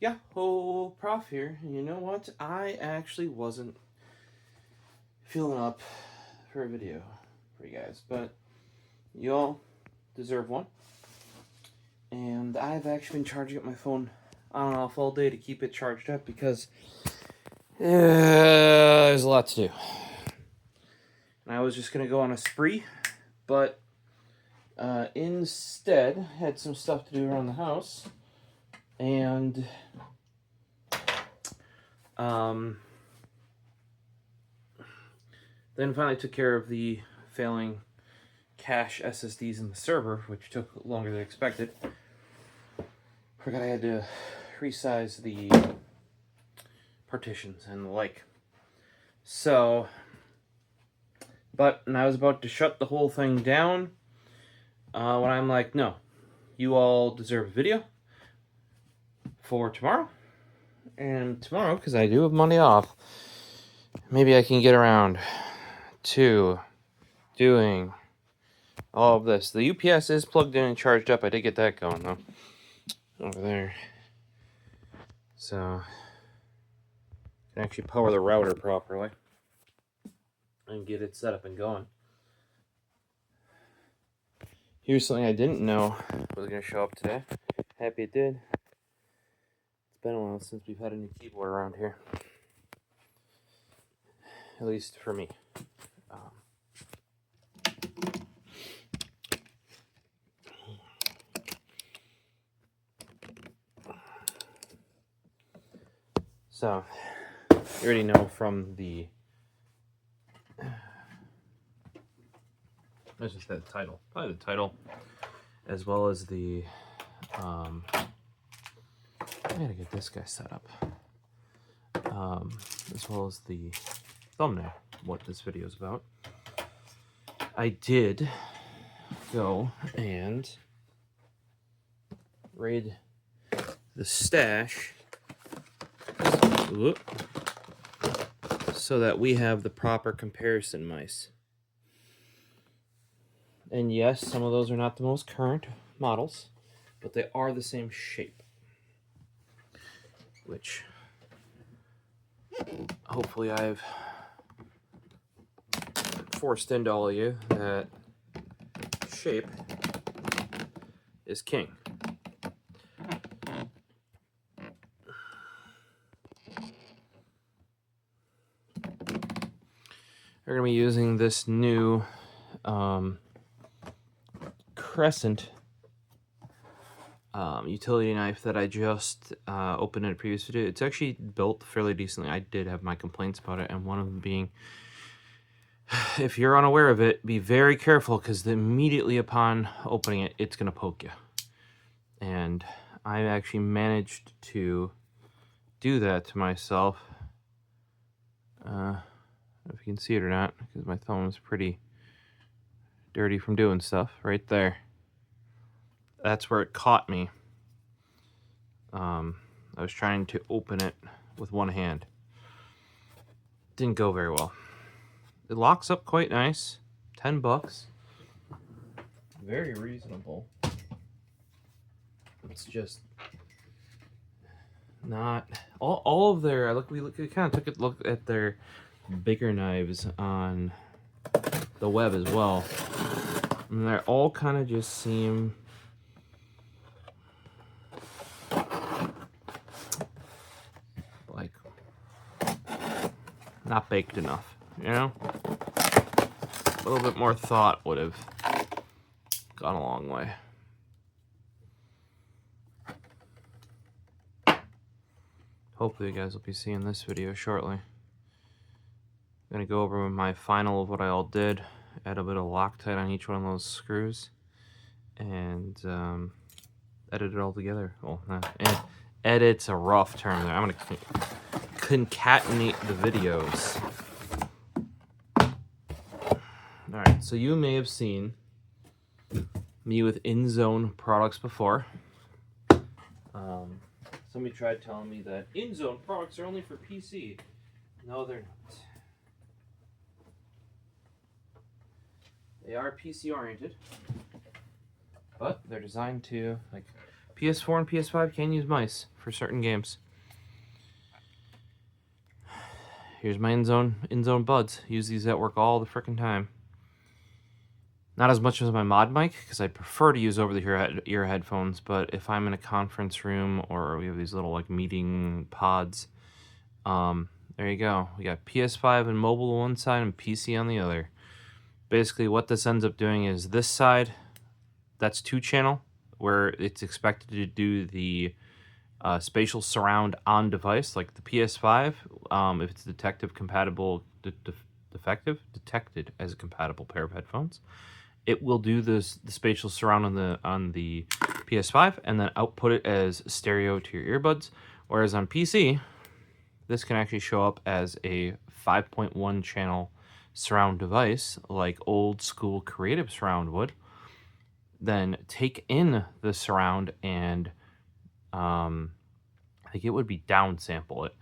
Yeah, Prof here. You know what? I actually wasn't feeling up for a video for you guys, but you all deserve one. And I've actually been charging up my phone on and off all day to keep it charged up because there's a lot to do. And I was just going to go on a spree, but instead had some stuff to do around the house. And then finally took care of the failing cache SSDs in the server, which took longer than expected. Forgot I had to resize the partitions and the like. So, when I was about to shut the whole thing down, when I'm like, no, you all deserve a video for tomorrow. And tomorrow, because I do have Monday off, maybe I can get around to doing all of this. The UPS is plugged in and charged up. I did get that going, though, over there. So, I can actually power the router properly and get it set up and going. Here's something I didn't know was going to show up today. Happy it did. It's been a while since we've had a new keyboard around here. At least for me. So, you already know from the... That's just that title. Probably the title. As well as the... I gotta get this guy set up. As well as the thumbnail, what this video is about. I did go and raid the stash so that we have the proper comparison mice. And yes, some of those are not the most current models, but they are the same shape. Which, hopefully I've forced into all of you that shape is king. We're going to be using this new Crescent utility knife that I just opened in a previous video. It's actually built fairly decently. I did have my complaints about it, and one of them being, if you're unaware of it, be very careful, because immediately upon opening it, it's going to poke you. And I actually managed to do that to myself. I don't know if you can see it or not, because my thumb is pretty dirty from doing stuff. Right there. That's where it caught me. I was trying to open it with one hand. Didn't go very well. It locks up quite nice. $10. Very reasonable. It's just not all of their. We kind of took a look at their bigger knives on the web as well, and they all kind of just seem like not baked enough, you know? A little bit more thought would have gone a long way. Hopefully you guys will be seeing this video shortly. I'm going to go over my final of what I all did, add a bit of Loctite on each one of those screws, and edit it all together. Well, edit's a rough term there. I'm going to concatenate the videos. Alright, so you may have seen me with Inzone products before. Somebody tried telling me that Inzone products are only for PC. No, they're not. They are PC oriented, but they're designed to, like, PS4 and PS5 can use mice for certain games. Here's my Inzone buds. Use these at work all the frickin' time. Not as much as my mod mic, because I prefer to use over-the-ear headphones, but if I'm in a conference room or we have these little like meeting pods, there you go. We got PS5 and mobile on one side and PC on the other. Basically, what this ends up doing is this side, that's 2-channel, where it's expected to do the spatial surround on device, like the PS5. If it's detected as a compatible pair of headphones, it will do the spatial surround on the PS5 and then output it as stereo to your earbuds. Whereas on PC, this can actually show up as a 5.1 channel surround device, like old school creative surround would. Then take in the surround and I think it would be downsample it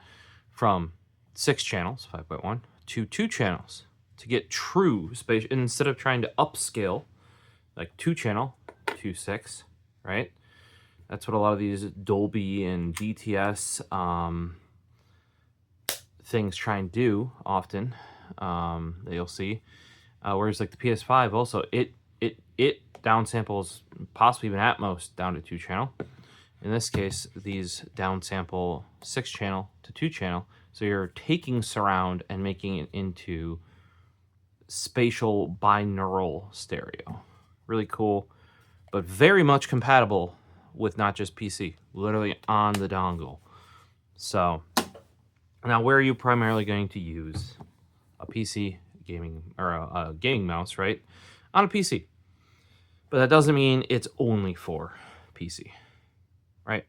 from 6 channels, 5.1, to 2 channels to get true space, instead of trying to upscale like 2-channel to 6, right? That's what a lot of these Dolby and DTS things try and do often, that you'll see. Whereas like the PS5 also, it downsamples possibly even at most down to 2-channel. In this case, these downsample 6-channel to 2-channel. So you're taking surround and making it into spatial binaural stereo. Really cool, but very much compatible with not just PC, literally on the dongle. So now, where are you primarily going to use a PC gaming or a gaming mouse, right? On a PC. But that doesn't mean it's only for PC, right?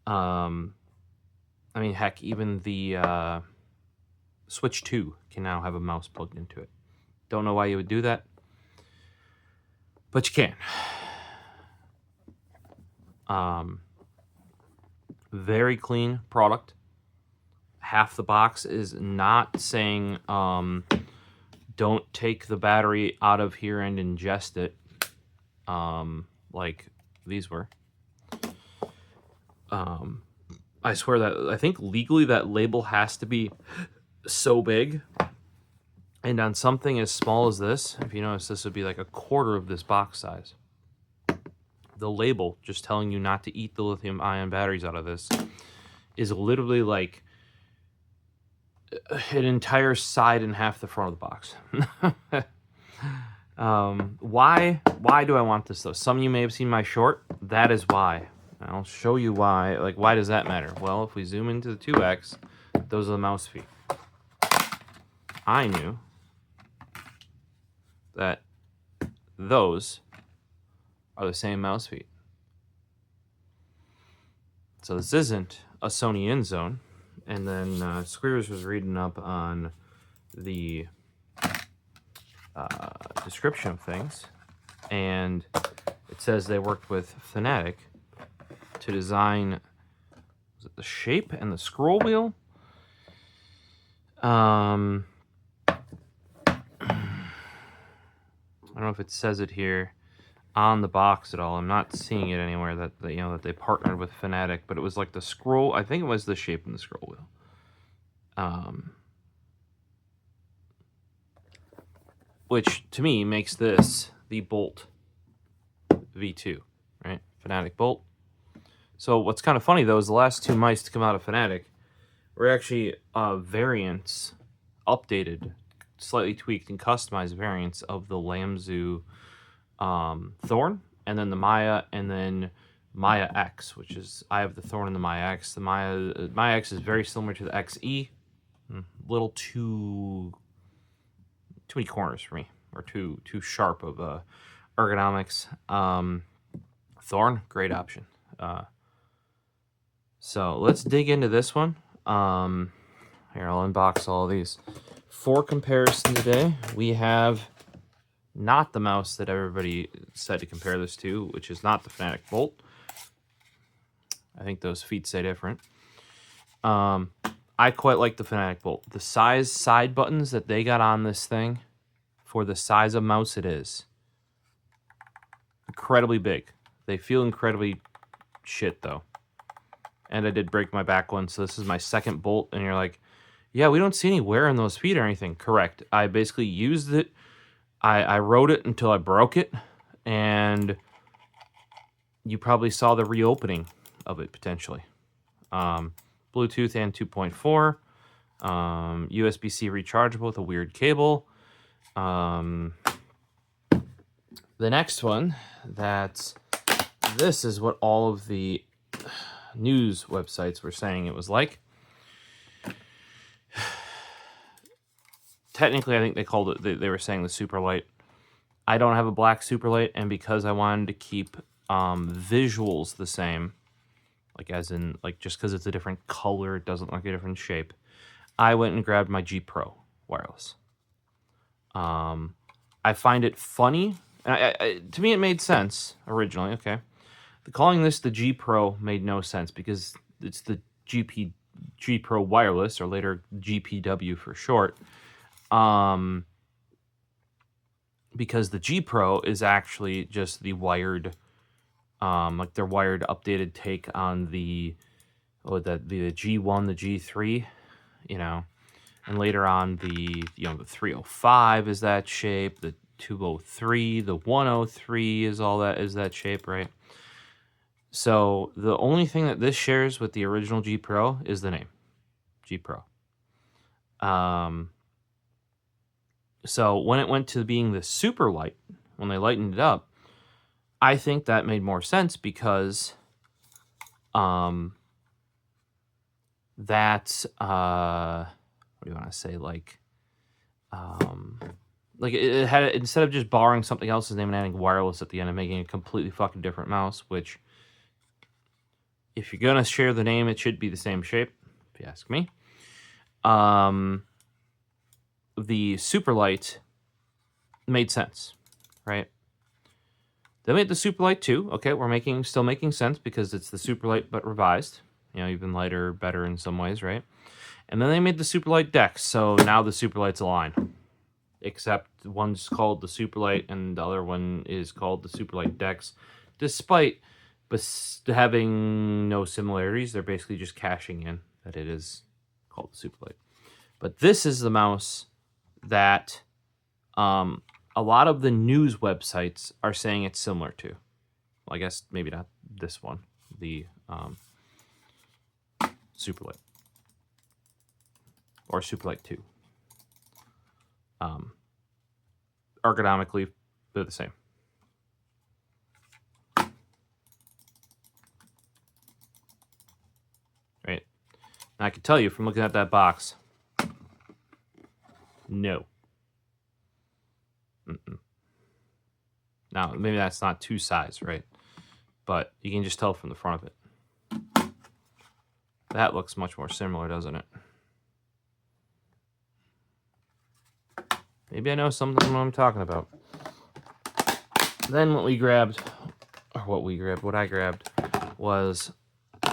I mean, heck, even the Switch 2 can now have a mouse plugged into it. Don't know why you would do that, but you can. Very clean product. Half the box is not saying don't take the battery out of here and ingest it, like these were. I swear that I think legally that label has to be so big, and on something as small as this, if you notice, this would be like a quarter of this box size. The label just telling you not to eat the lithium ion batteries out of this is literally like an entire side and half the front of the box. Why do I want this though? Some of you may have seen my short. That is why. I'll show you why. Like, why does that matter? Well, if we zoom into the 2X, those are the mouse feet. I knew that those are the same mouse feet. So this isn't a Sony Inzone. And then Squeers was reading up on the description of things, and it says they worked with Fnatic to design, was it the shape and the scroll wheel? I don't know if it says it here on the box at all. I'm not seeing it anywhere that you know that they partnered with Fnatic, but it was like the scroll. I think it was the shape and the scroll wheel. Which to me makes this the Bolt V2, right? Fnatic Bolt. So what's kind of funny though is the last 2 mice to come out of Fnatic were actually variants, updated, slightly tweaked and customized variants of the Lamzu Thorn, and then the Maya, and then Maya X, which is, I have the Thorn and the Maya X. The Maya X is very similar to the XE, little too many corners for me, or too sharp of ergonomics. Thorn, great option. So let's dig into this one. Here, I'll unbox all of these. For comparison today, we have not the mouse that everybody said to compare this to, which is not the Fnatic Bolt. I think those feet say different. I quite like the Fnatic Bolt. The side buttons that they got on this thing, for the size of mouse it is, incredibly big. They feel incredibly shit, though. And I did break my back one, so this is my second Bolt. And you're like, yeah, we don't see any wear on those feet or anything. Correct. I basically used it. I rode it until I broke it. And you probably saw the reopening of it, potentially. Bluetooth and 2.4. USB-C rechargeable with a weird cable. The next one, this is what all of the news websites were saying it was like. Technically, I think they called it, they were saying the Superlight. I don't have a black Superlight, and because I wanted to keep visuals the same, like as in, like just because it's a different color, it doesn't look a different shape, I went and grabbed my G Pro wireless. I find it funny. To me, it made sense originally, okay? Calling this the G Pro made no sense because it's the G Pro wireless, or later GPW for short. Because the G Pro is actually just the wired, like their wired updated take on the G1, the G3, you know, and later on the 305 is that shape, the 203, the 103 is that shape, right? So the only thing that this shares with the original G Pro is the name, G Pro. So when it went to being the Superlight, when they lightened it up, I think that made more sense because that's what do you want to say, like it had, instead of just borrowing something else's name and adding wireless at the end and making a completely fucking different mouse, which if you're gonna share the name, it should be the same shape, if you ask me. The Superlight made sense, right? They made the Superlight 2. Okay, we're still making sense because it's the Superlight but revised. You know, even lighter, better in some ways, right? And then they made the Superlight Dex, so now the Superlight's a line. Except one's called the Superlight and the other one is called the Superlight Dex. Despite having no similarities, they're basically just cashing in that it is called the Superlight. But this is the mouse that a lot of the news websites are saying it's similar to. Well, I guess maybe not this one, the Superlight. Or Superlight 2. Ergonomically, they're the same. Right? And I can tell you from looking at that box, no. Now, maybe that's not two size, right? But you can just tell from the front of it. That looks much more similar, doesn't it? Maybe I know something what I'm talking about. Then what I grabbed was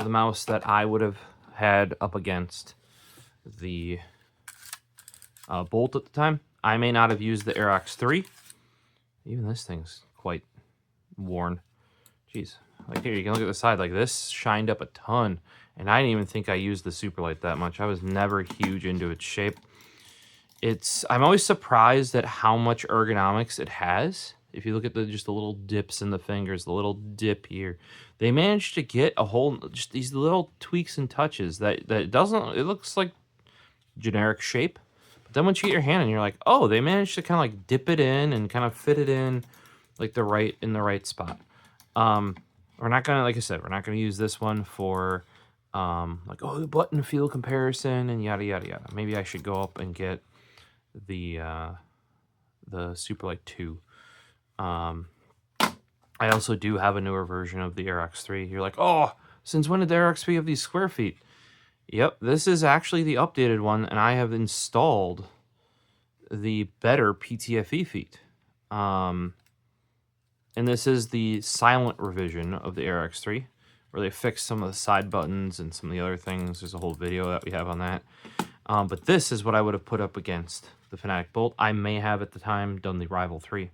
the mouse that I would have had up against the Bolt at the time. I may not have used the Aerox 3. Even this thing's quite worn. Jeez. Like here, you can look at the side. Like this shined up a ton. And I didn't even think I used the Superlight that much. I was never huge into its shape. I'm always surprised at how much ergonomics it has. If you look at just the little dips in the fingers, the little dip here, they managed to get just these little tweaks and touches that it looks like generic shape. But then once you get your hand in, you're like, oh, they managed to kind of like dip it in and kind of fit it in like the right spot. We're not gonna, like I said, we're not gonna use this one for like, oh, the button feel comparison and yada yada yada. Maybe I should go up and get the Superlight 2. I also do have a newer version of the Aerox 3. You're like, oh, since when did the Aerox 3 have these square feet? Yep, this is actually the updated one, and I have installed the better PTFE feet. And this is the silent revision of the Aerox 3, where they fixed some of the side buttons and some of the other things. There's a whole video that we have on that. But this is what I would have put up against the Fnatic Bolt. I may have at the time done the Rival 3.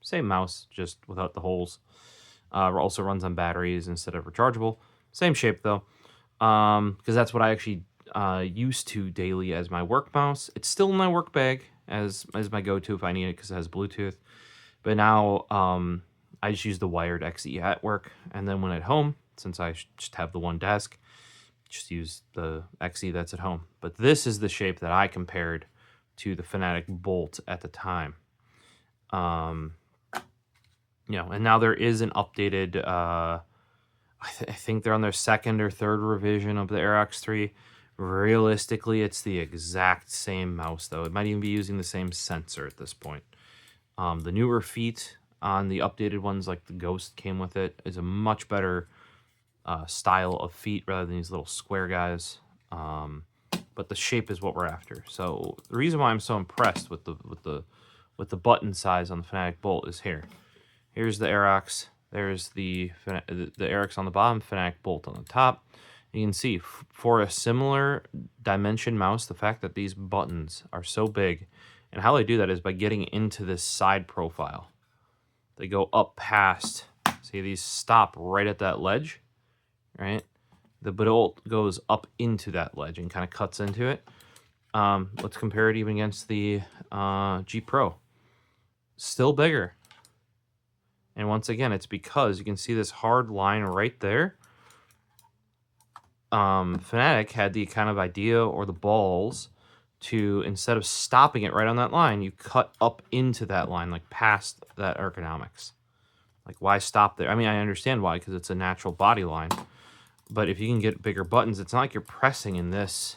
Same mouse, just without the holes. Also runs on batteries instead of rechargeable. Same shape though, because that's what I actually used to daily as my work mouse. It's still in my work bag as my go-to if I need it because it has Bluetooth. But now I just use the wired XE at work, and then when at home, since I just have the one desk, just use the XE that's at home. But this is the shape that I compared to the Fnatic Bolt at the time. You know, and now there is an updated, I think they're on their second or third revision of the Aerox 3. Realistically, it's the exact same mouse, though. It might even be using the same sensor at this point. The newer feet on the updated ones, like the Ghost came with it, is a much better style of feet rather than these little square guys. But the shape is what we're after. So the reason why I'm so impressed with the button size on the Fnatic Bolt is here. Here's the Aerox. There's the Aerox on the bottom, Fnatic Bolt on the top. You can see for a similar dimension mouse, the fact that these buttons are so big, and how they do that is by getting into this side profile. They go up past, see these stop right at that ledge, right? The bolt goes up into that ledge and kind of cuts into it. Let's compare it even against the G Pro. Still bigger. And once again, it's because you can see this hard line right there. Fnatic had the kind of idea or the balls to, instead of stopping it right on that line, you cut up into that line, like past that ergonomics. Like, why stop there? I mean, I understand why, because it's a natural body line. But if you can get bigger buttons, it's not like you're pressing in this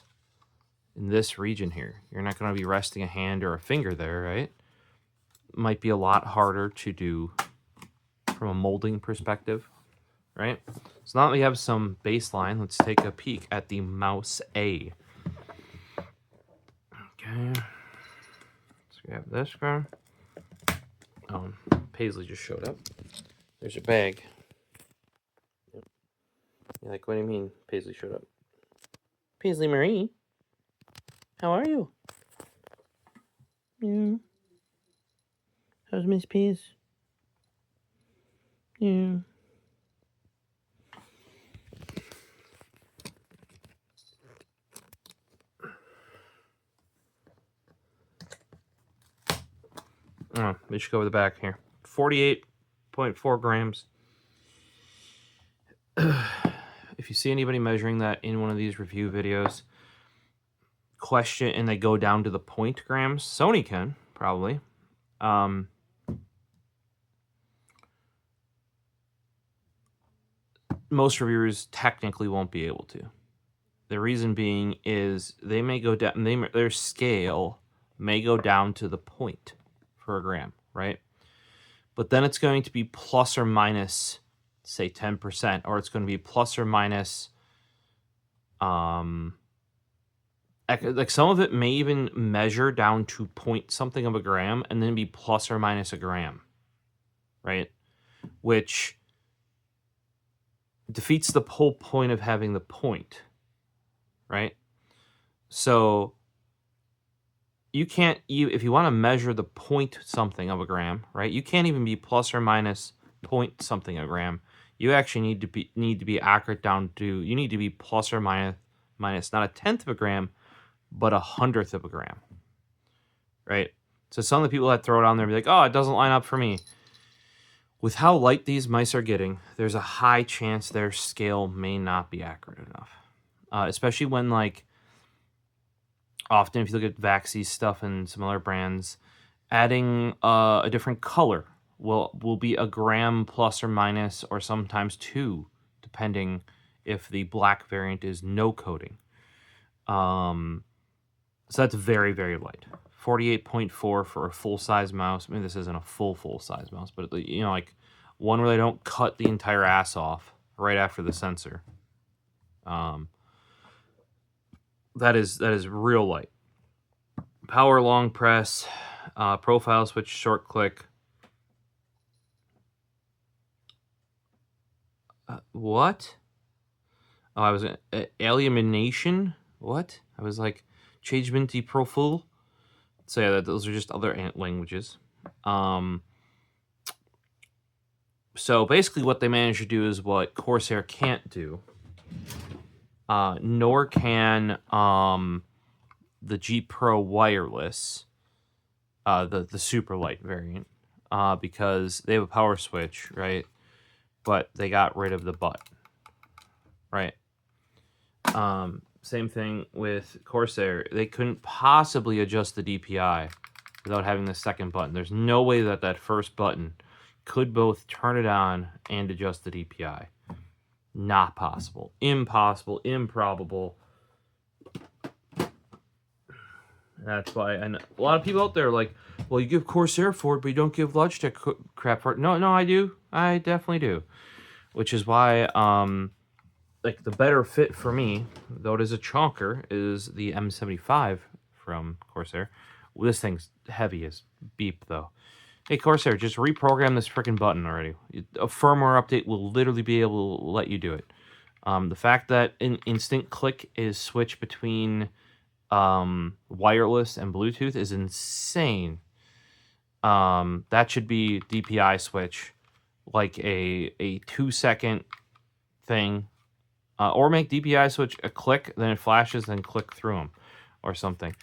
region here. You're not going to be resting a hand or a finger there, right? Might be a lot harder to do from a molding perspective, right? So now that we have some baseline, let's take a peek at the Mouse A. Okay, let's grab this guy. Paisley just showed up. There's your bag. Yep. You're like, what do you mean Paisley showed up? Paisley Marie, how are you? Yeah. How's Miss Paisley? Yeah. We should go over the back here. 48.4 grams. If you see anybody measuring that in one of these review videos, question, and they go down to the point grams, Sony can, probably. Most reviewers technically won't be able to. The reason being is they may go down, their scale may go down to the point for a gram, right? But then it's going to be plus or minus, say 10%, or it's going to be plus or minus, like some of it may even measure down to point something of a gram and then be plus or minus a gram, right? Which defeats the whole point of having the point, right? So you can't, if you want to measure the point something of a gram, right? You can't even be plus or minus point something a gram. You actually need to be accurate down to, you need to be plus or minus not a tenth of a gram, but 100th of a gram, right? So some of the people that throw it on there be like, oh, it doesn't line up for me. With how light these mice are getting, there's a high chance their scale may not be accurate enough. Especially when, like, often if you look at Vaxie's stuff and some other brands, adding a different color will be a gram plus or minus, or sometimes 2, depending if the black variant is no coating. So that's very, very light. 48.4 for a full-size mouse. I mean, this isn't a full-size mouse, but, you know, like one where they don't cut the entire ass off right after the sensor. That is real light. Power long press, profile switch, short click. What? Oh, I was alienation. What? I was like, changementi profil. So yeah, those are just other languages. So basically what they managed to do is what Corsair can't do. Nor can the G Pro wireless, the Superlight variant, because they have a power switch, right? But they got rid of the butt, right? Same thing with Corsair. They couldn't possibly adjust the DPI without having the second button. There's no way that that first button could both turn it on and adjust the DPI. Not possible. Impossible. Improbable. That's why, and a lot of people out there are like, well, you give Corsair for it, but you don't give Logitech crap for it. No, I do. I definitely do. Which is why, like, the better fit for me, though it is a chonker, is the M75 from Corsair. Well, this thing's heavy as beep, though. Hey, Corsair, just reprogram this freaking button already. A firmware update will literally be able to let you do it. The fact that an instant click is switched between wireless and Bluetooth is insane. That should be DPI switch, like a 2-second thing, or make DPI switch a click, then it flashes, then click through them, or something.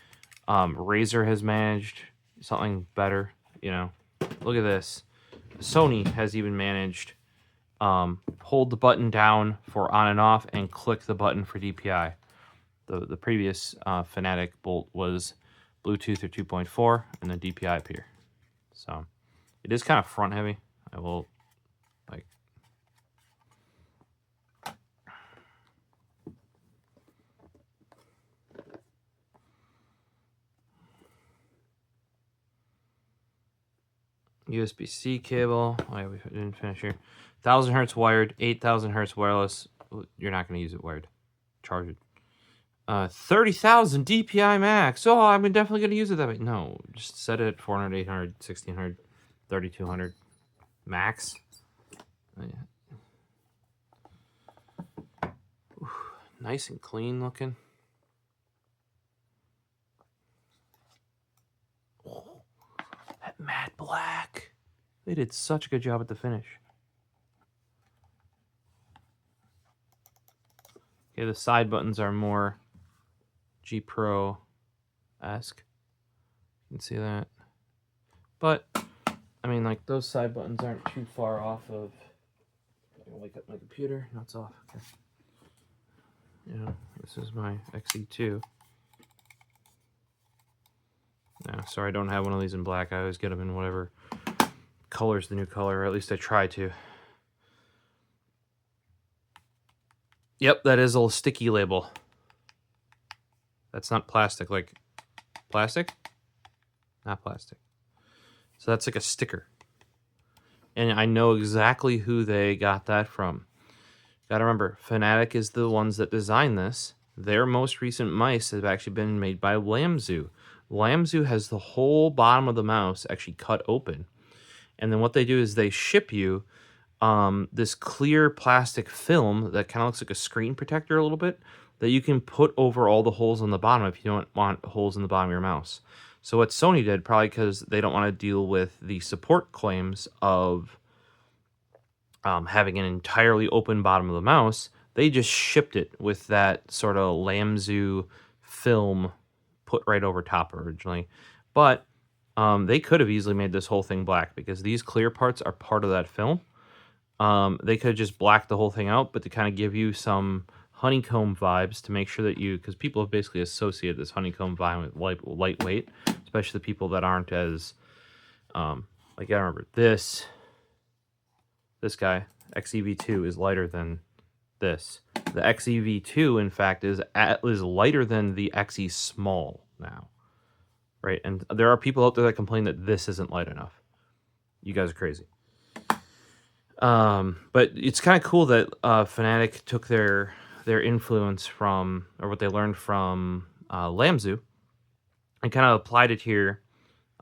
Razer has managed something better. You know, look at this. Sony has even managed hold the button down for on and off and click the button for DPI. The previous Fnatic Bolt was Bluetooth or 2.4 and then DPI up here. So it is kind of front heavy. I will like USB-C cable. Oh, yeah, we didn't finish here. 1000 hertz wired, 8000 hertz wireless. You're not going to use it wired. Charge it. 30,000 DPI max. Oh, I'm definitely going to use it that way. No, just set it at 400, 800, 1600, 3200 max. Oh, yeah. Oof, nice and clean looking. Oh, that matte black. They did such a good job at the finish. Okay, the side buttons are more G Pro-esque. You can see that. But, I mean, like, those side buttons aren't too far off of... I'm gonna wake up my computer. No, it's off. Okay. Yeah, this is my XE2. No, sorry, I don't have one of these in black. I always get them in whatever color's the new color, or at least I try to. Yep, that is a little sticky label. That's not plastic. Like, plastic? Not plastic. So that's like a sticker. And I know exactly who they got that from. Gotta remember, Fnatic is the ones that designed this. Their most recent mice have actually been made by Lamzu. Lamzu has the whole bottom of the mouse actually cut open. And then what they do is they ship you this clear plastic film that kind of looks like a screen protector a little bit that you can put over all the holes on the bottom if you don't want holes in the bottom of your mouse. So what Sony did, probably because they don't want to deal with the support claims of having an entirely open bottom of the mouse, they just shipped it with that sort of Lamzu film put right over top originally. But they could have easily made this whole thing black because these clear parts are part of that film. They could have just blacked the whole thing out, but to kind of give you some honeycomb vibes to make sure that you, because people have basically associated this honeycomb vibe with lightweight, especially the people that aren't as, like I remember this guy, XEV2, is lighter than this. The XEV2, in fact, is lighter than the XE Small now, right? And there are people out there that complain that this isn't light enough. You guys are crazy. But it's kind of cool that Fnatic took their influence from, or what they learned from Lamzu, and kind of applied it here.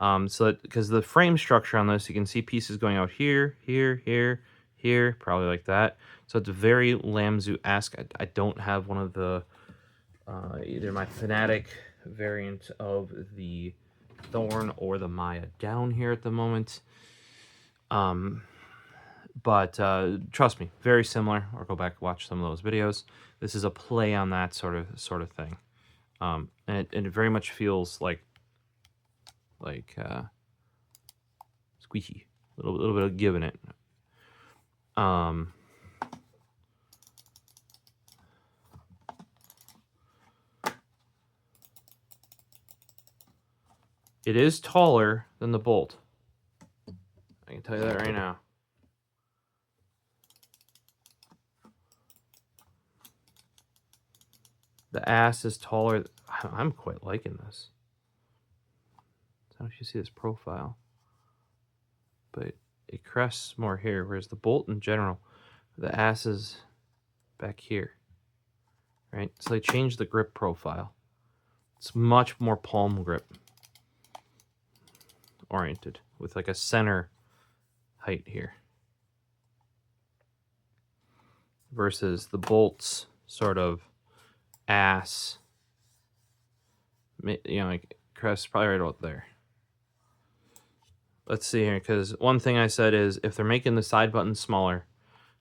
So that, because the frame structure on this, you can see pieces going out here, here, here, here, probably like that. So it's very Lamzu-esque. I don't have one of the, either my Fnatic variant of the Thorn or the Maya down here at the moment. But trust me, very similar. Or go back and watch some of those videos. This is a play on that sort of thing, and it very much feels like squeaky, a little bit of give in it. It is taller than the Bolt. I can tell you that right now. The ass is taller. I'm quite liking this. I don't know if you see this profile, but it crests more here, whereas the Bolt in general, the ass is back here, right? So they changed the grip profile. It's much more palm grip oriented with like a center height here versus the Bolt's sort of ass, you know, like crest probably right about there. Let's see here, because one thing I said is if they're making the side buttons smaller,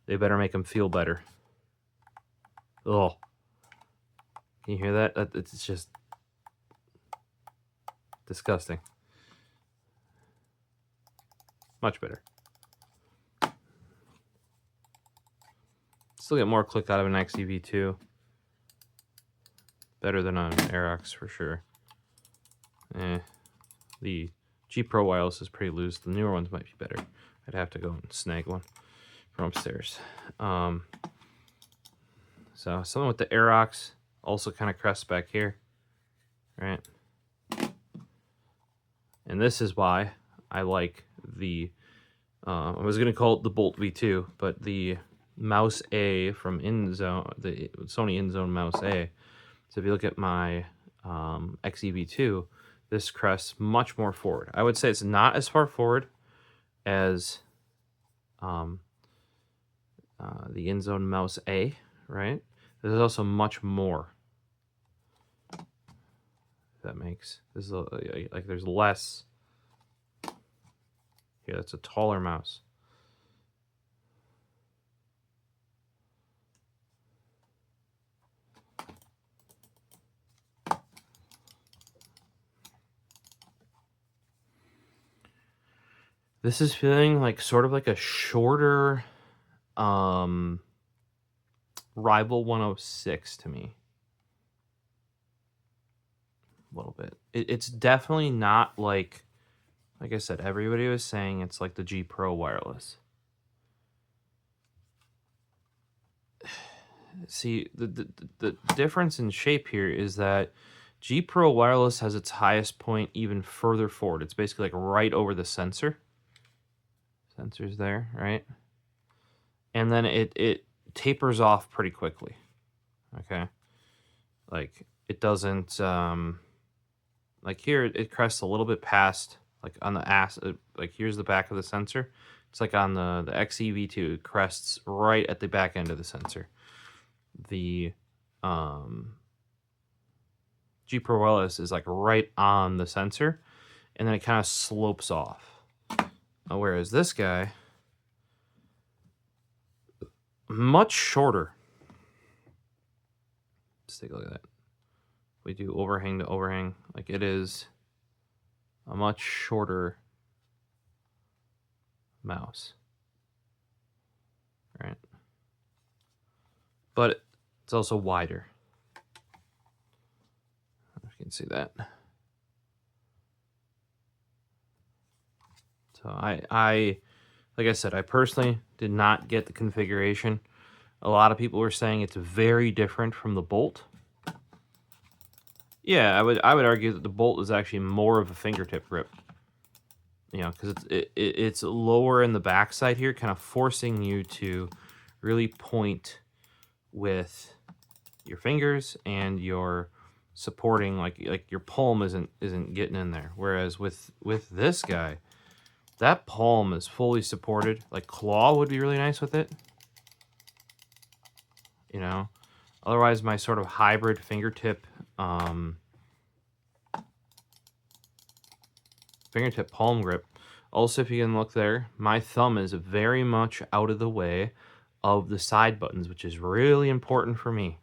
they better make them feel better. Oh, can you hear that? It's just disgusting. Much better. Still get more click out of an XEV2. Better than on an Aerox for sure. The G Pro wireless is pretty loose. The newer ones might be better. I'd have to go and snag one from upstairs. So something with the Aerox also kind of crests back here, right? And this is why I like the, I was going to call it the Bolt V2, but the Mouse A from Inzone, the Sony Inzone Mouse A. So if you look at my XEV2, this crests much more forward. I would say it's not as far forward as the Inzone Mouse A, right? There's also much more. If that makes this is like there's less. Here, that's a taller mouse. This is feeling like sort of like a shorter Rival 106 to me. A little bit. It's definitely not like I said, everybody was saying it's like the G Pro wireless. See, the difference in shape here is that G Pro wireless has its highest point even further forward. It's basically like right over the sensor. Sensor's there, right? And then it tapers off pretty quickly. Okay? Like it doesn't like here it crests a little bit past, like on the ass, like here's the back of the sensor. It's like on the XEV2, it crests right at the back end of the sensor. The G Pro wireless is like right on the sensor, and then it kind of slopes off. Whereas this guy, much shorter. Let's take a look at that. We do overhang to overhang, like it is a much shorter mouse, right? But it's also wider. I don't know if you can see that. So I like I said, I personally did not get the configuration. A lot of people were saying it's very different from the Bolt. Yeah, I would argue that the Bolt is actually more of a fingertip grip. You know, because it's lower in the backside here, kind of forcing you to really point with your fingers, and your supporting like your palm isn't getting in there. Whereas with this guy, that palm is fully supported. Like claw would be really nice with it. You know, otherwise my sort of hybrid fingertip palm grip Also, if you can look there, my thumb is very much out of the way of the side buttons, which is really important for me,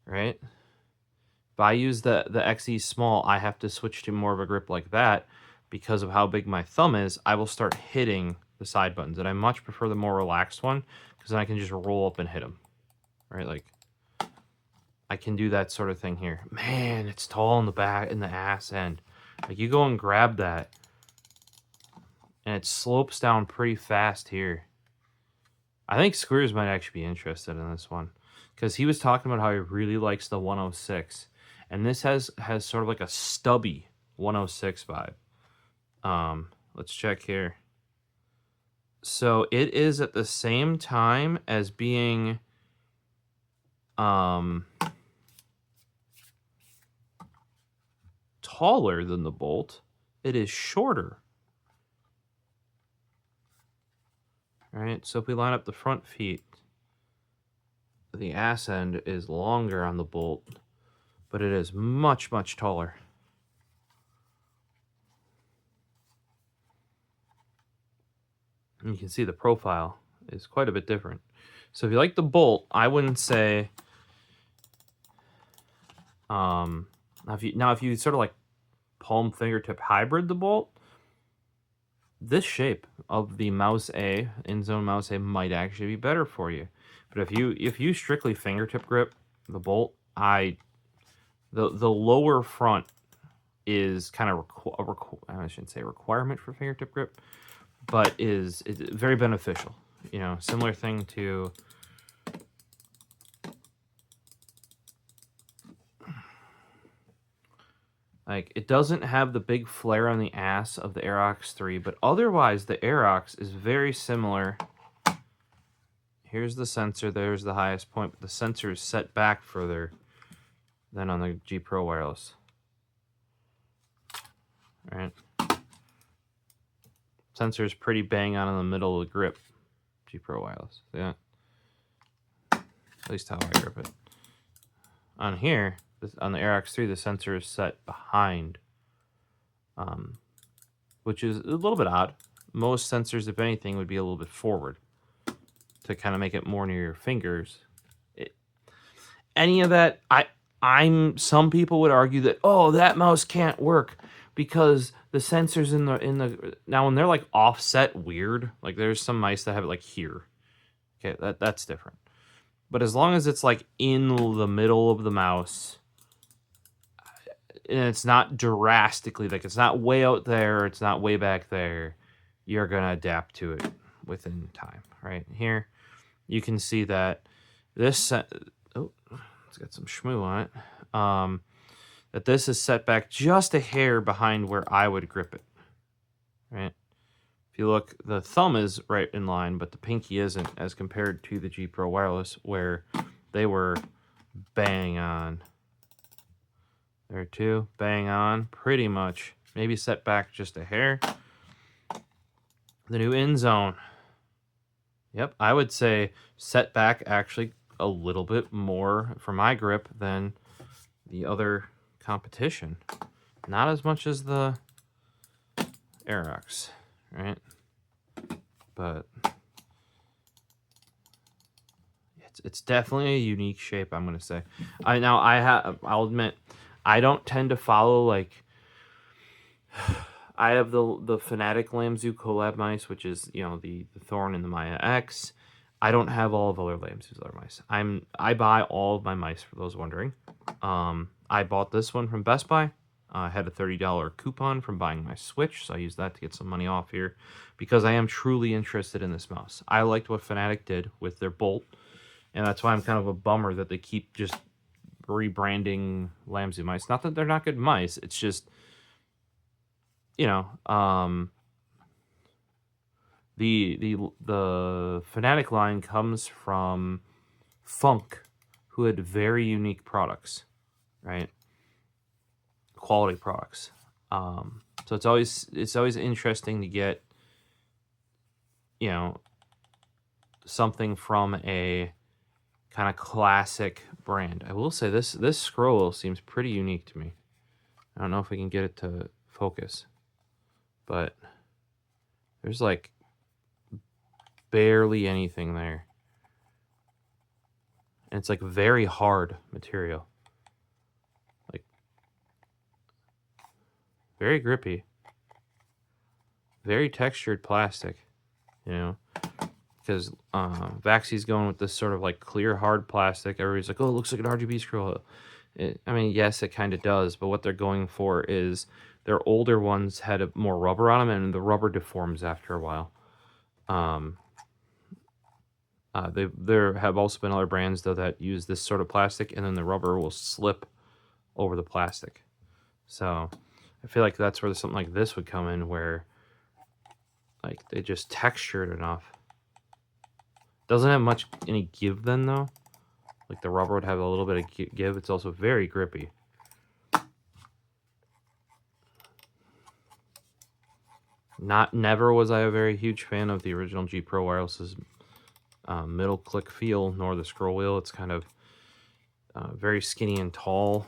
right? If I use the XE Small, I have to switch to more of a grip like that because of how big my thumb is. I will start hitting the side buttons, and I much prefer the more relaxed one because then I can just roll up and hit them, right? Like, I can do that sort of thing here. Man, it's tall in the back, in the ass end. Like, you go and grab that, and it slopes down pretty fast here. I think Squeers might actually be interested in this one because he was talking about how he really likes the 106. And this has sort of like a stubby 106 vibe. Let's check here. So it is at the same time as being taller than the Bolt. It is shorter. All right, so if we line up the front feet, the ass end is longer on the Bolt, but it is much, much taller. And you can see the profile is quite a bit different. So if you like the Bolt, I wouldn't say... now if you sort of like palm fingertip hybrid the Bolt, this shape of the Mouse A, Inzone Mouse A, might actually be better for you. But if you strictly fingertip grip the Bolt, the lower front is kind of I shouldn't say requirement for fingertip grip, but is very beneficial. You know, similar thing to like, it doesn't have the big flare on the ass of the Aerox 3, but otherwise the Aerox is very similar. Here's the sensor, there's the highest point, but the sensor is set back further than on the G Pro wireless. All right. Sensor is pretty bang on in the middle of the grip. G Pro wireless. Yeah. At least how I grip it. On here, on the Aerox 3, the sensor is set behind, which is a little bit odd. Most sensors, if anything, would be a little bit forward to kind of make it more near your fingers. Any of that, some people would argue that, oh, that mouse can't work because the sensors in the now when they're like offset weird, like there's some mice that have it like here. Okay, that's different. But as long as it's like in the middle of the mouse, and it's not drastically, like it's not way out there, it's not way back there, you're gonna adapt to it within time, right? Here, you can see that this, oh, it's got some shmoo on it, that this is set back just a hair behind where I would grip it, right? If you look, the thumb is right in line, but the pinky isn't, as compared to the G Pro wireless, where they were bang on. There too, bang on, pretty much. Maybe set back just a hair. The new Inzone. Yep, I would say set back actually a little bit more for my grip than the other competition. Not as much as the Aerox, right? But it's definitely a unique shape, I'm gonna say. I'll admit, I don't tend to follow, like, I have the Fnatic Lamzu collab mice, which is, you know, the Thorn and the Maya X. I don't have all of other Lamzu's other mice. I buy all of my mice, for those wondering. I bought this one from Best Buy. I had a $30 coupon from buying my Switch, so I used that to get some money off here because I am truly interested in this mouse. I liked what Fnatic did with their Bolt, and that's why I'm kind of a bummer that they keep just rebranding Lamzu mice. Not that they're not good mice, it's just, you know, the Fnatic line comes from Funk, who had very unique products, right? Quality products. So it's always interesting to get, you know, something from a kind of classic brand. I will say this scroll seems pretty unique to me. I don't know if we can get it to focus, but There's like barely anything there. And it's like very hard material. Like very grippy. Very textured plastic, you know, because Vaxie's going with this sort of like clear hard plastic. Everybody's like, oh, it looks like an RGB scroll. I mean, yes, it kind of does, but what they're going for is their older ones had more rubber on them, and the rubber deforms after a while. There have also been other brands though that use this sort of plastic, and then the rubber will slip over the plastic. So I feel like that's where something like this would come in, where like they just textured enough. Doesn't have much any give then though. Like the rubber would have a little bit of give. It's also very grippy. Never was I a very huge fan of the original G Pro Wireless's middle click feel, nor the scroll wheel. It's kind of very skinny and tall.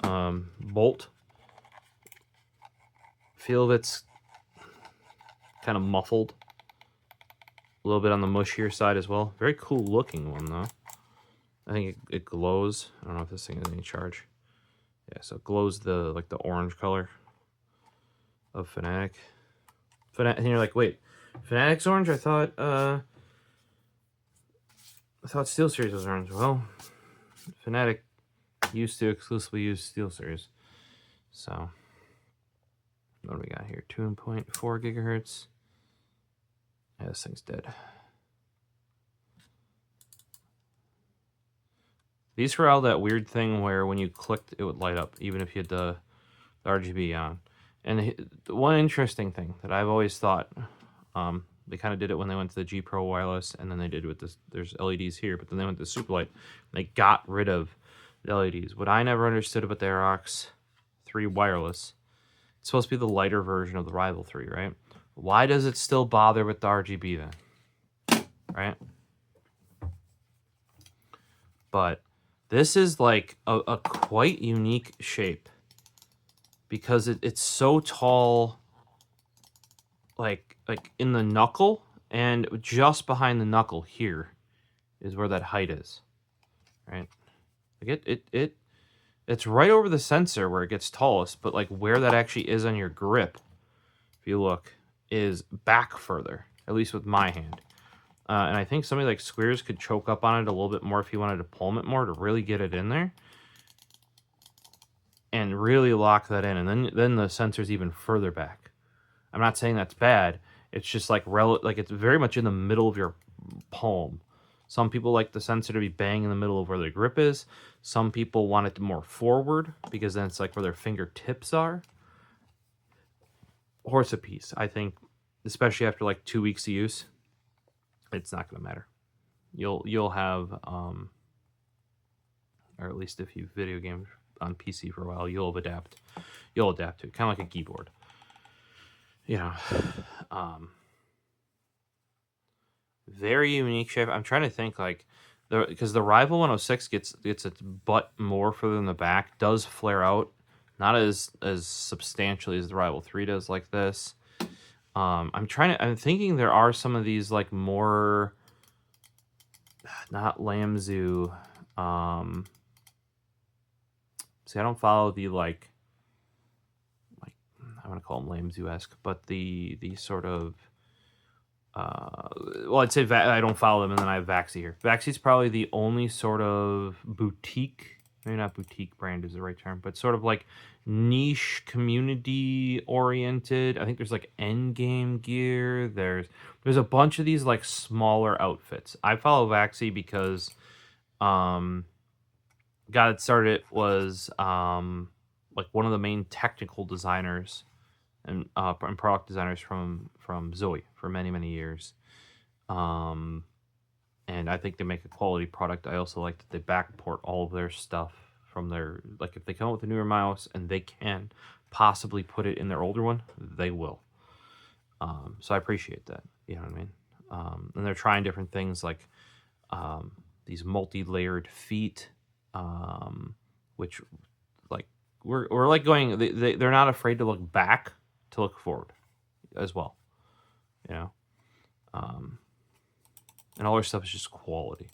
Bolt feel of it's kind of muffled. A little bit on the mushier side as well. Very cool looking one though. I think it glows. I don't know if this thing has any charge. Yeah, so it glows the like the orange color of Fnatic. And you're like, wait, Fnatic's orange? I thought SteelSeries was orange. Well, Fnatic used to exclusively use SteelSeries. So what do we got here? 2.4 gigahertz. Yeah, this thing's dead. These were all that weird thing where when you clicked, it would light up, even if you had the RGB on. And the one interesting thing that I've always thought, they kind of did it when they went to the G Pro wireless, and then they did with this. There's LEDs here, but then they went to Superlight. They got rid of the LEDs. What I never understood about the Aerox 3 wireless, it's supposed to be the lighter version of the Rival 3, right? Why does it still bother with the RGB then? Right? But this is like a quite unique shape because it's so tall, like in the knuckle, and just behind the knuckle here is where that height is, right? Like it's right over the sensor where it gets tallest, but like where that actually is on your grip, if you look, is back further, at least with my hand. And I think somebody like Squares could choke up on it a little bit more if he wanted to palm it more to really get it in there. And really lock that in. And then the sensor's even further back. I'm not saying that's bad. It's just like it's very much in the middle of your palm. Some people like the sensor to be bang in the middle of where their grip is. Some people want it more forward because then it's like where their fingertips are. Horse a piece. I think, especially after like 2 weeks of use, it's not going to matter. You'll have, or at least if you video gamed on PC for a while, you'll adapt to it, kind of like a keyboard. You know, very unique shape. I'm trying to think like because the Rival 106 gets its butt more further in the back, does flare out, not as substantially as the Rival 3 does like this. I'm thinking there are some of these like more, not Lamzu. See, I don't follow the like I want to call them Lamzu-esque, but the sort of well, I'd say I don't follow them, and then I have Vaxie here. Vaxie's probably the only sort of boutique, maybe not boutique brand is the right term, but sort of like niche community oriented. I think there's like Endgame gear. There's a bunch of these like smaller outfits. I follow Vaxie because guy that started it was like one of the main technical designers and product designers from Zoe for many years. And I think they make a quality product. I also like that they backport all of their stuff from their, like if they come up with a newer mouse and they can possibly put it in their older one, they will. So I appreciate that. You know what I mean? And they're trying different things like these multi-layered feet, which like we're like going, they're not afraid to look back to look forward as well. you know. And all their stuff is just quality.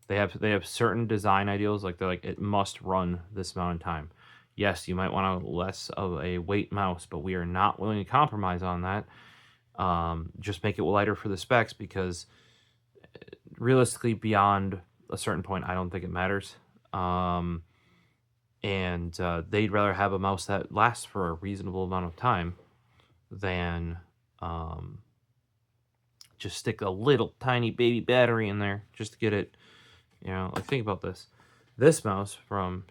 They have certain design ideals, like they're like, it must run this amount of time. Yes, you might want a less of a weight mouse, but we are not willing to compromise on that. Just make it lighter for the specs, because realistically, beyond a certain point, I don't think it matters. And they'd rather have a mouse that lasts for a reasonable amount of time than just stick a little tiny baby battery in there just to get it, you know. Like, think about this. This mouse from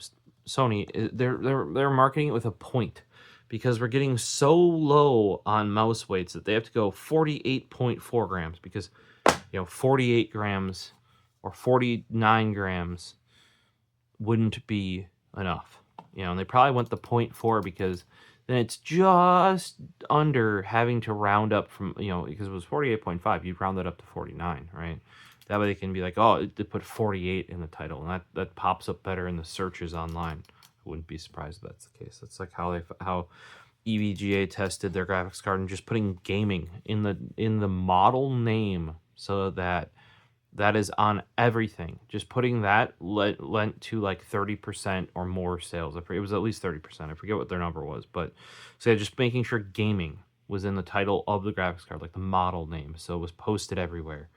Sony, they're marketing it with a point, because we're getting so low on mouse weights that they have to go 48.4 grams, because, you know, 48 grams or 49 grams wouldn't be enough, you know. And they probably went the 0.4 because then it's just under having to round up from, you know, because it was 48.5, you'd round it up to 49, right? That way they can be like, oh, they put 48 in the title, and that pops up better in the searches online. I wouldn't be surprised if that's the case. That's like how EVGA tested their graphics card, and just putting gaming in the model name, so that is on everything. Just putting that lent to like 30% or more sales. It was at least 30%. I forget what their number was, but so yeah, just making sure gaming was in the title of the graphics card, like the model name, so it was posted everywhere.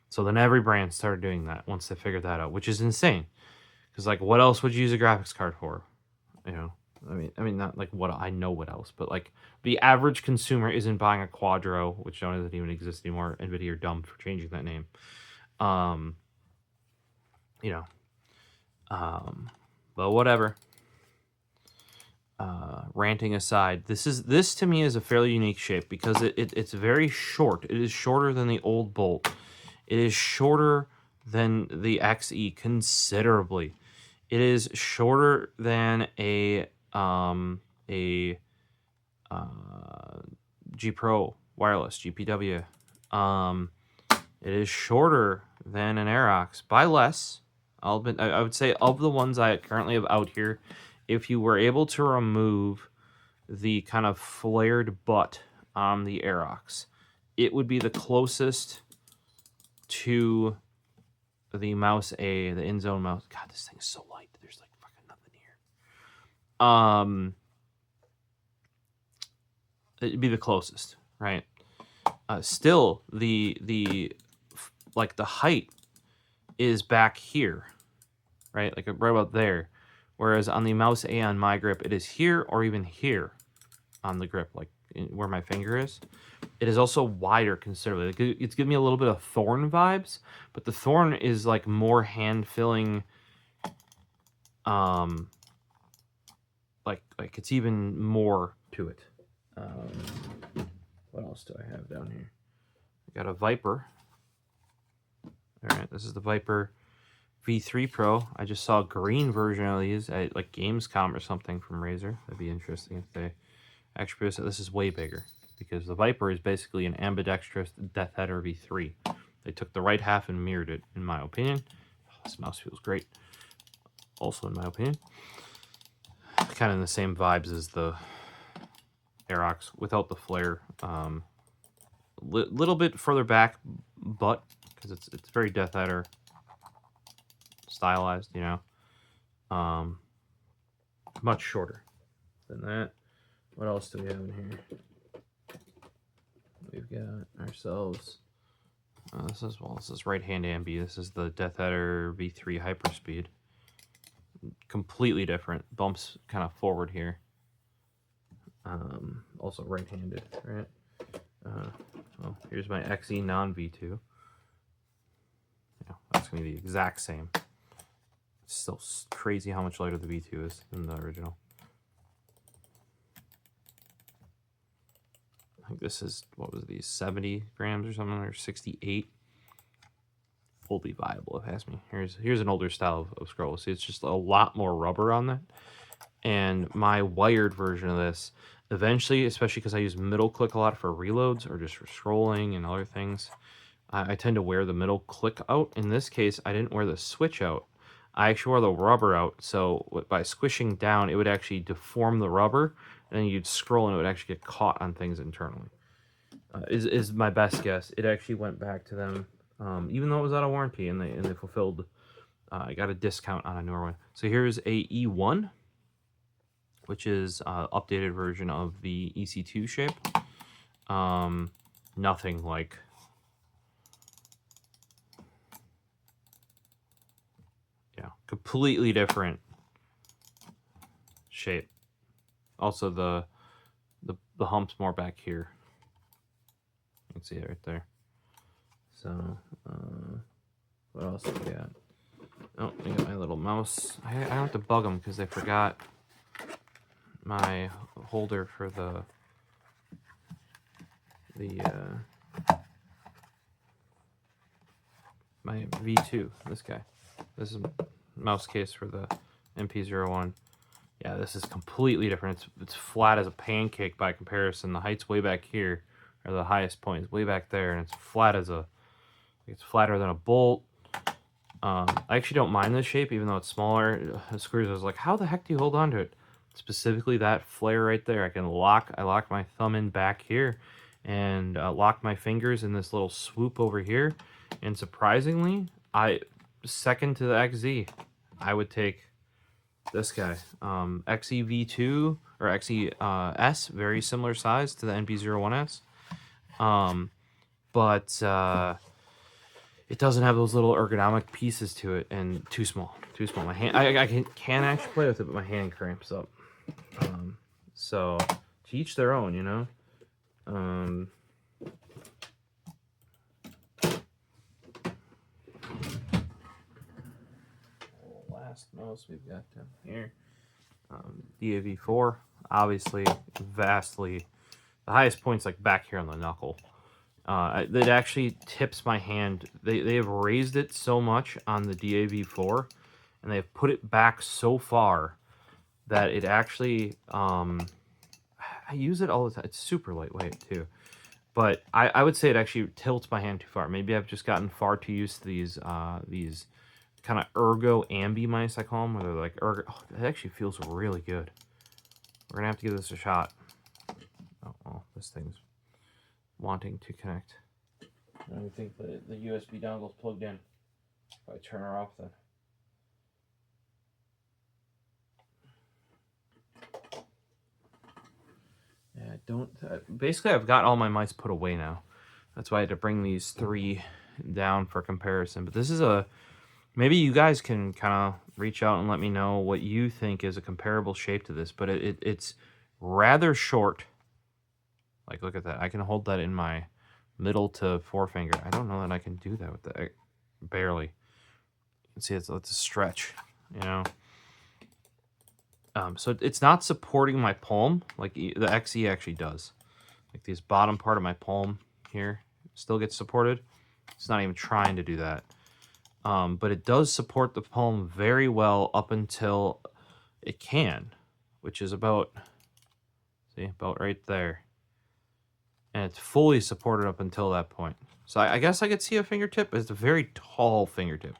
So then every brand started doing that once they figured that out, which is insane. Because, like, what else would you use a graphics card for? You know, I mean, not like what I know what else, but like the average consumer isn't buying a Quadro, which doesn't even exist anymore. NVIDIA are dumb for changing that name. You know, but whatever. Ranting aside, this to me is a fairly unique shape, because it's very short. It is shorter than the old Bolt. It is shorter than the XE considerably. It is shorter than a G Pro wireless, GPW. It is shorter than an Aerox by less. I would say, of the ones I currently have out here, if you were able to remove the kind of flared butt on the Aerox, it would be the closest to the Mouse A, the Inzone mouse. God, this thing is so light. There's like fucking nothing here. It'd be the closest, right? Still, the height is back here, right? Like right about there. Whereas on the Mouse A on my grip, it is here or even here on the grip, like where my finger is. It is also wider considerably. It's giving me a little bit of Thorn vibes, but the Thorn is like more hand-filling. Like it's even more to it. What else do I have down here? I got a Viper. All right, this is the Viper V3 Pro. I just saw a green version of these at like Gamescom or something from Razer. That'd be interesting if they actually produce it. This is way bigger, because the Viper is basically an ambidextrous Death Header V3. They took the right half and mirrored it, in my opinion. Oh, this mouse feels great. Also, in my opinion. Kind of in the same vibes as the Aerox without the flare. Little bit further back, but because it's very Death Header stylized, you know. Much shorter than that. What else do we have in here? We've got ourselves. This is right-hand ambi. This is the Death Header V3 Hyperspeed. Completely different. Bumps kind of forward here. Also right-handed, right? Well, here's my XE non-V2. Yeah, that's going to be the exact same. It's still crazy how much lighter the V2 is than the original. I think this is, what was these, 70 grams or something, or 68. Fully viable, if you ask me. Here's an older style of scroll. See, it's just a lot more rubber on that. And my wired version of this, eventually, especially because I use middle click a lot for reloads or just for scrolling and other things, I tend to wear the middle click out. In this case, I didn't wear the switch out. I actually wore the rubber out, so by squishing down, it would actually deform the rubber, and then you'd scroll and it would actually get caught on things internally. is my best guess. It actually went back to them, even though it was out of warranty, and they fulfilled. I got a discount on a newer one. So here's a E1, which is updated version of the EC2 shape. Nothing like completely different shape. Also the hump's more back here. You can see it right there. So what else do we got? Oh, I got my little mouse. I have to bug them because they forgot my holder for the my V2. This guy. This is mouse case for the MP01. Yeah, this is completely different. It's flat as a pancake by comparison. The height's way back here, or the highest point is way back there, and it's flat as a. It's flatter than a Bolt. I actually don't mind this shape, even though it's smaller. The screws, I was like, how the heck do you hold on to it? Specifically that flare right there. I lock my thumb in back here, and lock my fingers in this little swoop over here. And surprisingly, second to the XZ, I would take this guy. XEV2 or XES, very similar size to the NP01S. But it doesn't have those little ergonomic pieces to it, and too small. My hand, I can actually play with it, but my hand cramps up. So to each their own, you know. Last mouse we've got down here, DAV4, obviously vastly the highest point's like back here on the knuckle. It actually tips my hand. They have raised it so much on the DAV4, and they've put it back so far that it actually I use it all the time. It's super lightweight too, but I would say it actually tilts my hand too far. Maybe I've just gotten far too used to these kind of ergo ambi mice, I call them, where they're like ergo. Oh, it actually feels really good. We're gonna have to give this a shot. Oh well, this thing's wanting to connect. I don't think the USB dongle's plugged in. If I turn her off, then. Yeah, basically, I've got all my mice put away now. That's why I had to bring these 3 down for comparison. But this is maybe you guys can kind of reach out and let me know what you think is a comparable shape to this. But it's rather short. Like, look at that. I can hold that in my middle to forefinger. I don't know that I can do that with that. Barely. You can see it's a stretch, you know. So it's not supporting my palm like the XE actually does. Like this bottom part of my palm here still gets supported. It's not even trying to do that. But it does support the palm very well up until it can, which is about right there. And it's fully supported up until that point. So I guess I could see a fingertip. It's a very tall fingertip.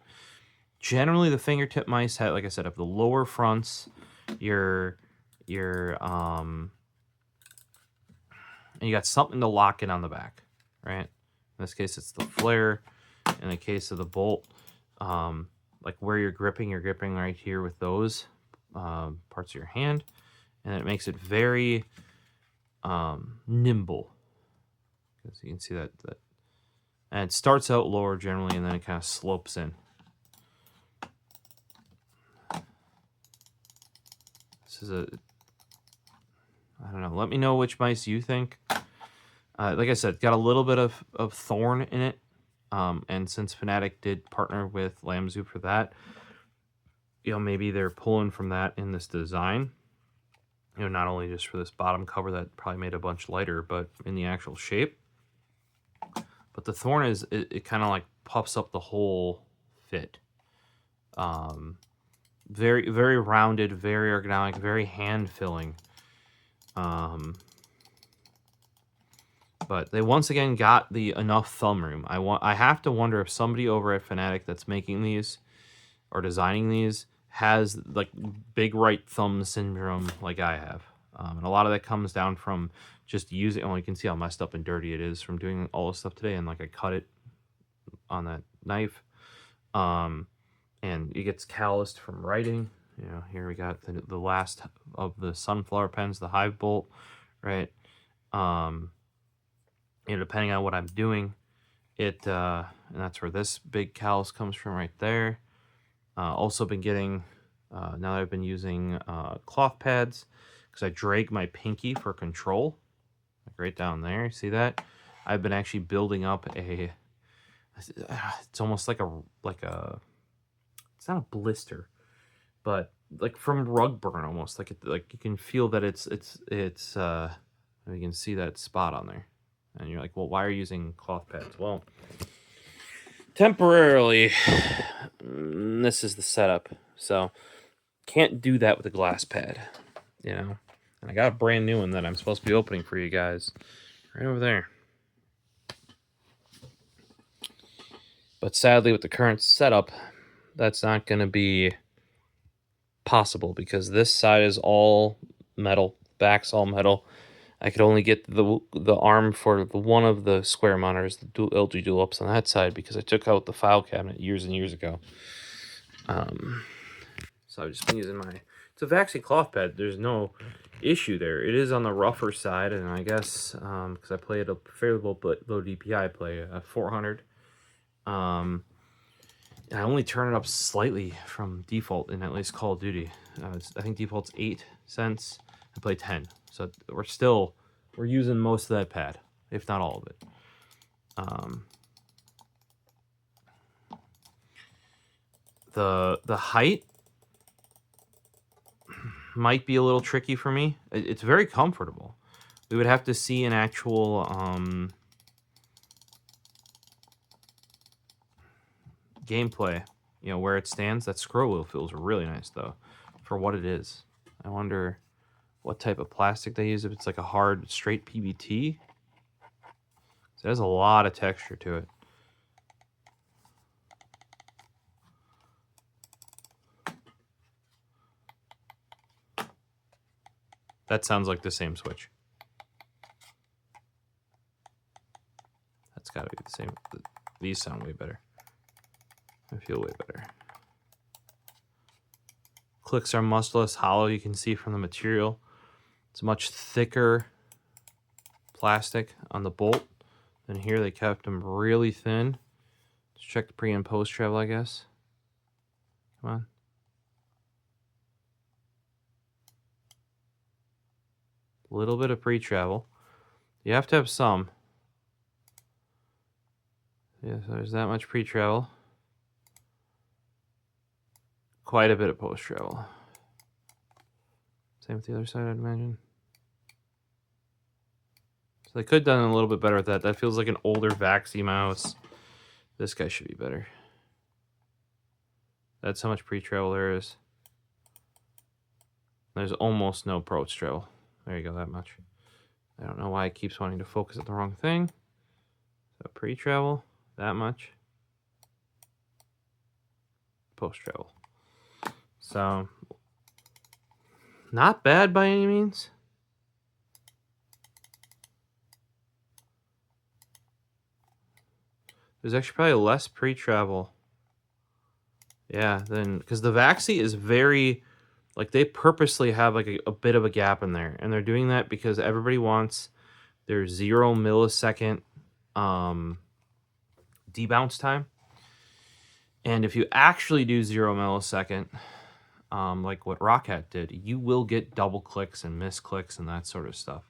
Generally, the fingertip mice have, like I said, have the lower fronts. And you got something to lock it on the back, right? In this case, it's the flare. In the case of the Bolt, like where you're gripping right here with those parts of your hand, and it makes it very nimble. Because you can see that, and it starts out lower generally, and then it kind of slopes in. This is I don't know. Let me know which mice you think. Like I said, got a little bit of Thorn in it. And since Fnatic did partner with Lamzu for that, you know, maybe they're pulling from that in this design. You know, not only just for this bottom cover that probably made a bunch lighter, but in the actual shape. But the Thorn it kind of like puffs up the whole fit. Very, very rounded, very ergonomic, very hand-filling. But they once again got the enough thumb room. I have to wonder if somebody over at Fnatic that's making these or designing these has like big right thumb syndrome like I have. And a lot of that comes down from just using, you can see how messed up and dirty it is from doing all this stuff today. And like I cut it on that knife. And it gets calloused from writing. Here we got the last of the sunflower pens, the Hive Bolt, right? Depending on what I'm doing, and that's where this big callus comes from right there. Also been getting, now that I've been using cloth pads, because I drag my pinky for control, like right down there, see that? I've been actually building up it's almost like a, it's not a blister, but like from rug burn almost, like you can feel that it's you can see that spot on there. And you're like, well, why are you using cloth pads? Well, temporarily, this is the setup. So, can't do that with a glass pad, And I got a brand new one that I'm supposed to be opening for you guys. Right over there. But sadly, with the current setup, that's not going to be possible because this side is all metal, back's all metal. I could only get the arm for one of the square monitors, the LG Dual Ups on that side, because I took out the file cabinet years and years ago. So I've just been using it's a Vaxi cloth pad. There's no issue there. It is on the rougher side, and I guess because I play at a fairly low DPI, I play a 400. And I only turn it up slightly from default in at least Call of Duty. I think default's 8 cents. I play 10. So we're using most of that pad, if not all of it. The height might be a little tricky for me. It's very comfortable. We would have to see an actual gameplay, where it stands. That scroll wheel feels really nice though, for what it is. I wonder what type of plastic they use, if it's like a hard straight PBT. So it has a lot of texture to it. That sounds like the same switch. That's got to be the same. These sound way better. I feel way better. Clicks are muscleless, hollow. You can see from the material. It's much thicker plastic on the Bolt than here. They kept them really thin. Let's check the pre and post travel, I guess. Come on. A little bit of pre-travel. You have to have some. Yeah, so there's that much pre-travel. Quite a bit of post-travel. Same with the other side, I'd imagine. So they could have done a little bit better with that. That feels like an older Vaxi mouse. This guy should be better. That's how much pre-travel there is. There's almost no post-travel. There you go, that much. I don't know why it keeps wanting to focus at the wrong thing. So pre-travel, that much. Post-travel. So, not bad by any means. There's actually probably less pre-travel. Yeah, then, because the Vaxi is very, like, they purposely have like a bit of a gap in there, and they're doing that because everybody wants their 0 millisecond debounce time. And if you actually do 0 millisecond, like what Rockhat did, you will get double clicks and misclicks and that sort of stuff.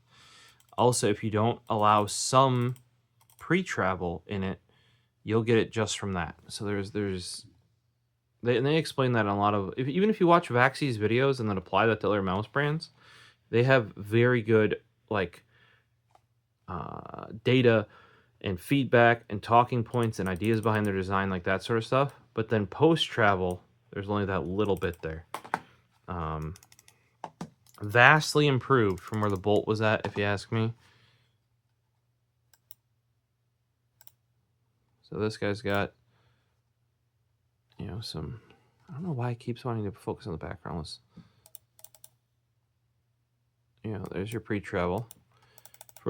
Also, if you don't allow some pre-travel in it, you'll get it just from that. So they explain that in a lot of, even if you watch Vaxi's videos and then apply that to other mouse brands, they have very good like data and feedback and talking points and ideas behind their design, like that sort of stuff. But then post travel, there's only that little bit there. Vastly improved from where the Bolt was at, if you ask me. So this guy's got, some, I don't know why it keeps wanting to focus on the background. you know, there's your pre-travel.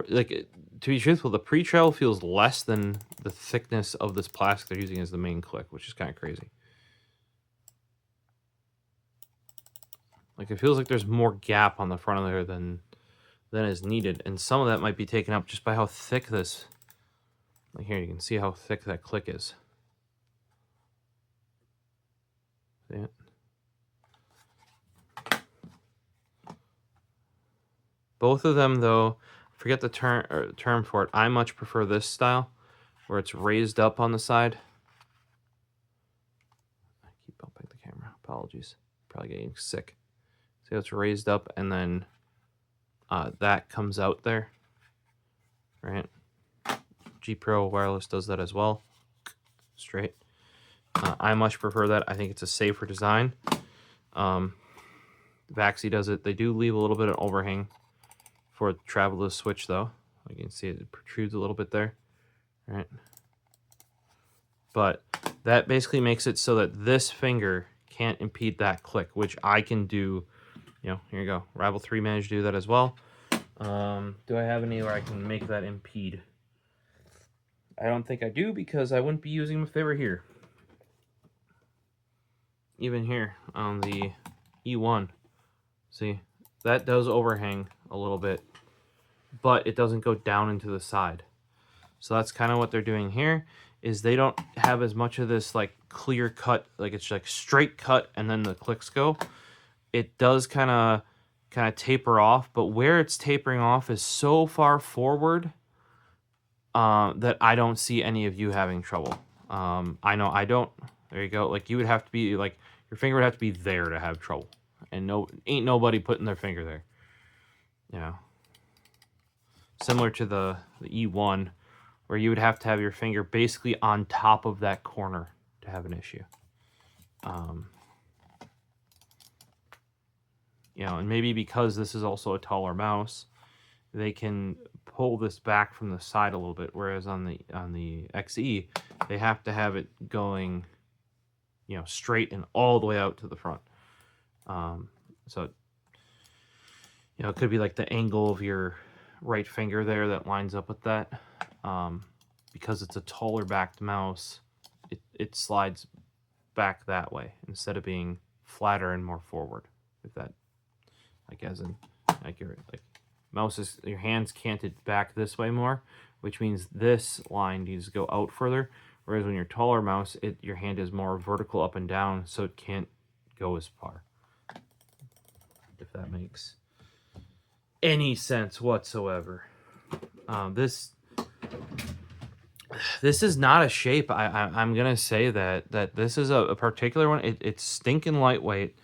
Like, to be truthful, the pre-travel feels less than the thickness of this plastic they're using as the main click, which is kind of crazy. Like, it feels like there's more gap on the front of there than is needed, and some of that might be taken up just by how thick this. Like here, you can see how thick that click is. See it? Both of them, though, forget the term for it. I much prefer this style, where it's raised up on the side. I keep bumping the camera. Apologies. Probably getting sick. See how it's raised up, and then that comes out there, right? G Pro wireless does that as well. Straight. I much prefer that. I think it's a safer design. Vaxi does it. They do leave a little bit of overhang for travel to switch, though. You can see it protrudes a little bit there, right? But that basically makes it so that this finger can't impede that click, which I can do. You know, here you go. Rival 3 managed to do that as well. Do I have any where I can make that impede? I don't think I do, because I wouldn't be using my favorite here. Even here on the E1, see, that does overhang a little bit, but it doesn't go down into the side. So that's kind of what they're doing here, is they don't have as much of this like clear cut, like it's like straight cut and then the clicks go. It does kind of taper off, but where it's tapering off is so far forward that I don't see any of you having trouble. I know I don't. There you go. Like, you would have to be like, your finger would have to be there to have trouble, and ain't nobody putting their finger there. You know, similar to the E1, where you would have to have your finger basically on top of that corner to have an issue. You know, and maybe because this is also a taller mouse, they can pull this back from the side a little bit, whereas on the XE, they have to have it going, you know, straight and all the way out to the front. So, you know, it could be like the angle of your right finger there that lines up with that. Because it's a taller backed mouse, it slides back that way instead of being flatter and more forward. If that, like, as in, like, mouses, your hands canted back this way more, which means this line needs to go out further. Whereas when you're taller mouse, your hand is more vertical up and down, so it can't go as far. If that makes any sense whatsoever. This is not a shape. I'm gonna say that this is a particular one. It's stinking lightweight.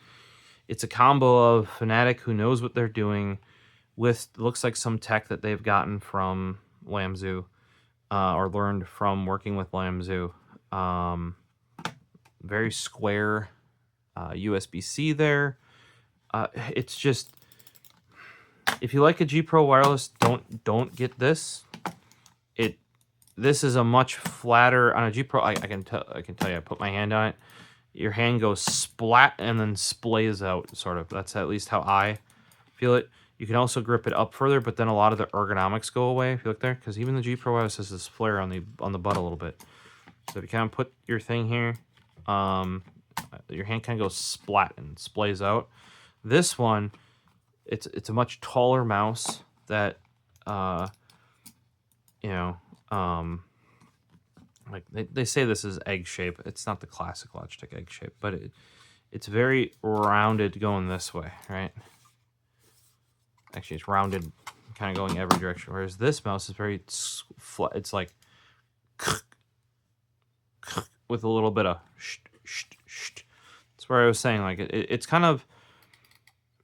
It's a combo of Fnatic, who knows what they're doing, with looks like some tech that they've gotten from Lamzu, or learned from working with Lamzu. Very square USB-C there. It's just, if you like a G Pro wireless, don't get this. This is a much flatter on a G Pro. I can tell you. I put my hand on it. Your hand goes splat and then splays out, sort of. That's at least how I feel it. You can also grip it up further, but then a lot of the ergonomics go away if you look there, because even the G Pro wireless has this flare on the butt a little bit. So if you kind of put your thing here, your hand kind of goes splat and splays out. This one, it's a much taller mouse that, you know, like they say this is egg shape. It's not the classic Logitech egg shape, but it's very rounded going this way, right? Actually, it's rounded, kind of going every direction. Whereas this mouse is very flat. It's like with a little bit of that's where I was saying, like, it's kind of,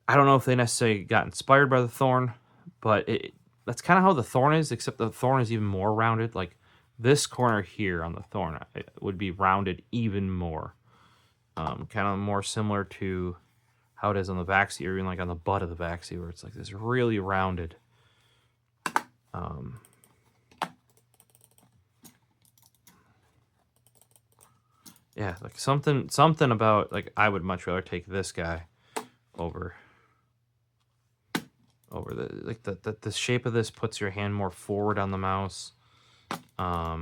I don't know if they necessarily got inspired by the Thorn, but that's kind of how the Thorn is, except the Thorn is even more rounded. Like, this corner here on the Thorn would be rounded even more. Kind of more similar to how it is on the Vaxi, or even like on the butt of the Vaxi, where it's like this really rounded. Yeah, like something about, like, I would much rather take this guy over over the shape of this puts your hand more forward on the mouse. I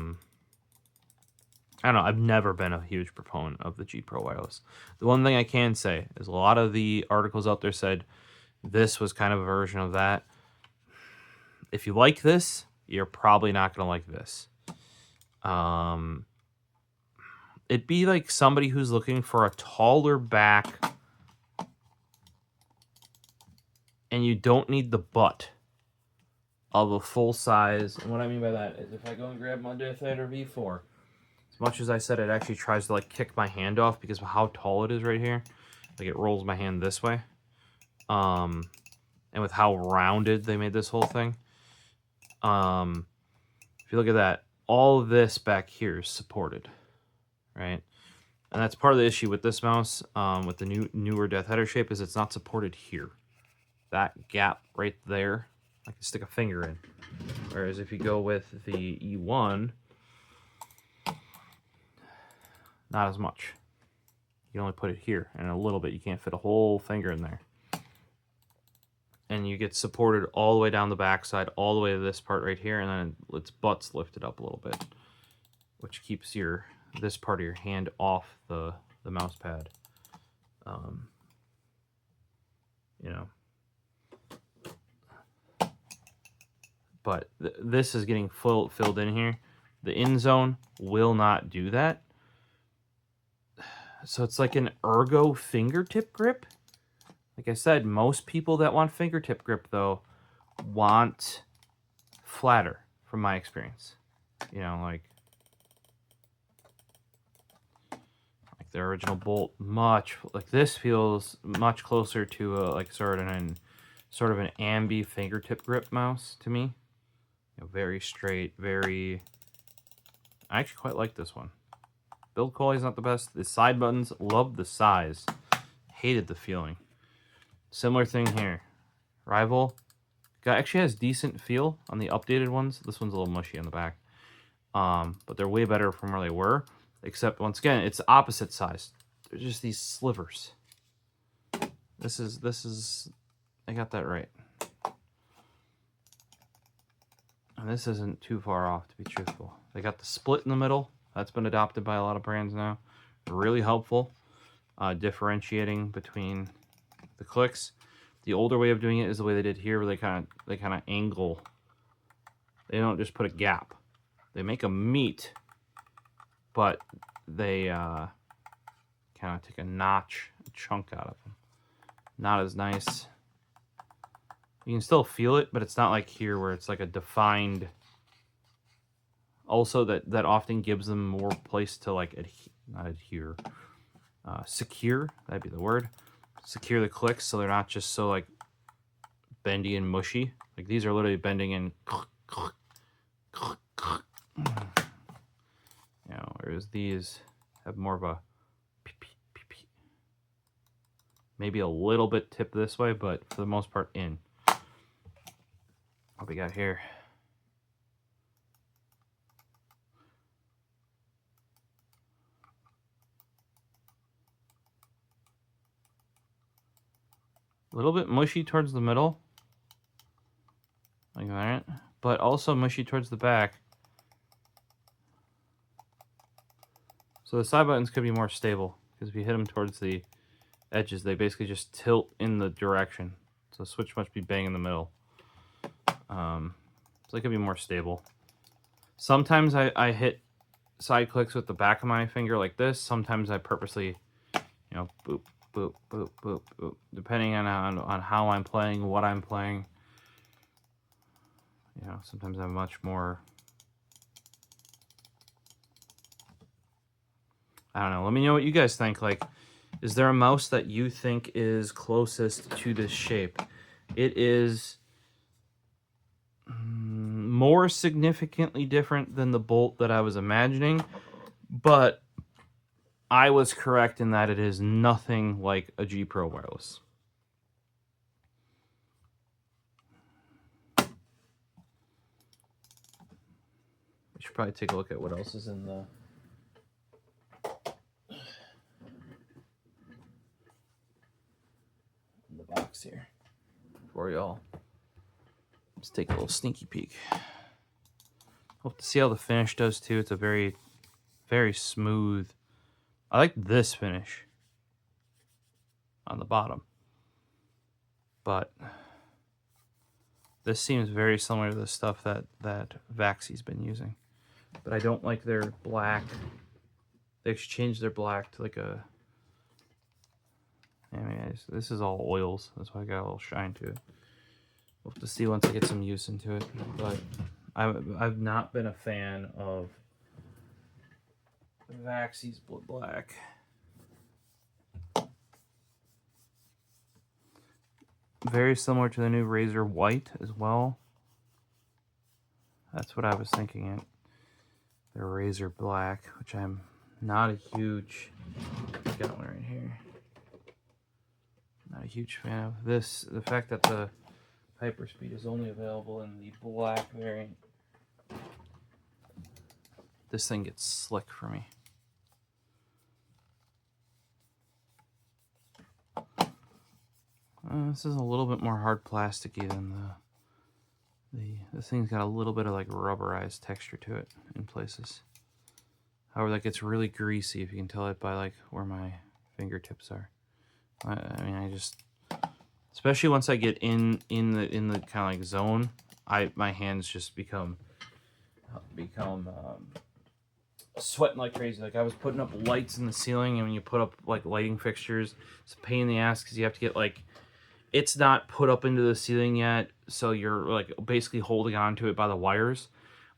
don't know. I've never been a huge proponent of the G Pro wireless. The one thing I can say is a lot of the articles out there said this was kind of a version of that. If you like this, you're probably not going to like this. It'd be like somebody who's looking for a taller back and you don't need the butt of a full size. And what I mean by that is if I go and grab my Death Rider V4, as much as I said it actually tries to like kick my hand off because of how tall it is right here. Like it rolls my hand this way. And with how rounded they made this whole thing. If you look at that, all of this back here is supported, right? And that's part of the issue with this mouse, with the newer Death Header shape, is it's not supported here. That gap right there, I can stick a finger in. Whereas if you go with the E1, not as much. You can only put it here and a little bit. You can't fit a whole finger in there. And you get supported all the way down the backside, all the way to this part right here, and then its butt's lifted up a little bit, which keeps this part of your hand off the mouse pad. You know. But this is getting filled in here. The Inzone will not do that. So it's like an ergo fingertip grip. Like I said, most people that want fingertip grip, though, want flatter, from my experience. You know, like the original Bolt, this feels much closer to like sort of an ambi fingertip grip mouse to me. You know, very straight, I actually quite like this one. Build quality is not the best. The side buttons, love the size. Hated the feeling. Similar thing here. Rival actually has decent feel on the updated ones. This one's a little mushy on the back. But they're way better from where they were. Except, once again, it's the opposite size. They're just these slivers. This is... I got that right. And this isn't too far off, to be truthful. They got the split in the middle. That's been adopted by a lot of brands now. Really helpful. Differentiating between the clicks. The older way of doing it is the way they did here, where they kind of angle. They don't just put a gap. They make a meet, but they kind of take a chunk out of them. Not as nice. You can still feel it, but it's not like here where it's like a defined. Also, that often gives them more place to like secure. That'd be the word. Secure the clicks so they're not just so like bendy and mushy. Like these are literally bending and whereas these have more of a maybe a little bit tip this way, but for the most part in. What we got here? A little bit mushy towards the middle, like that, but also mushy towards the back. So the side buttons could be more stable, because if you hit them towards the edges, they basically just tilt in the direction. So the switch must be bang in the middle. So they could be more stable. Sometimes I hit side clicks with the back of my finger like this. Sometimes I purposely, boop, boop, boop, boop, boop, depending on how I'm playing, what I'm playing. Sometimes I'm much more... I don't know. Let me know what you guys think. Like, is there a mouse that you think is closest to this shape? It is more significantly different than the Bolt that I was imagining, but I was correct in that it is nothing like a G Pro wireless. We should probably take a look at what else is in the box here for y'all. Let's take a little sneaky peek. Hope to see how the finish does too. It's a very, very smooth. I like this finish on the bottom, but this seems very similar to the stuff that Vaxi's been using. But I don't like their black. They changed their black to like a. I mean, this is all oils. That's why I got a little shine to it. We'll have to see once I get some use into it. But I've not been a fan of Vaxi's black. Very similar to the new Razer White as well. That's what I was thinking. The Razer Black, which I'm not a huge. Got one right here. Not a huge fan of this. The fact that the Hyperspeed is only available in the black variant. This thing gets slick for me. This is a little bit more hard plasticky than this thing's got a little bit of like rubberized texture to it in places. However, that gets really greasy if you can tell it by like where my fingertips are. I mean, I just, especially once I get in the kind of like zone, my hands just become sweating like crazy. Like I was putting up lights in the ceiling, and when you put up like lighting fixtures, it's a pain in the ass because you have to get like, it's not put up into the ceiling yet, so you're like basically holding on to it by the wires.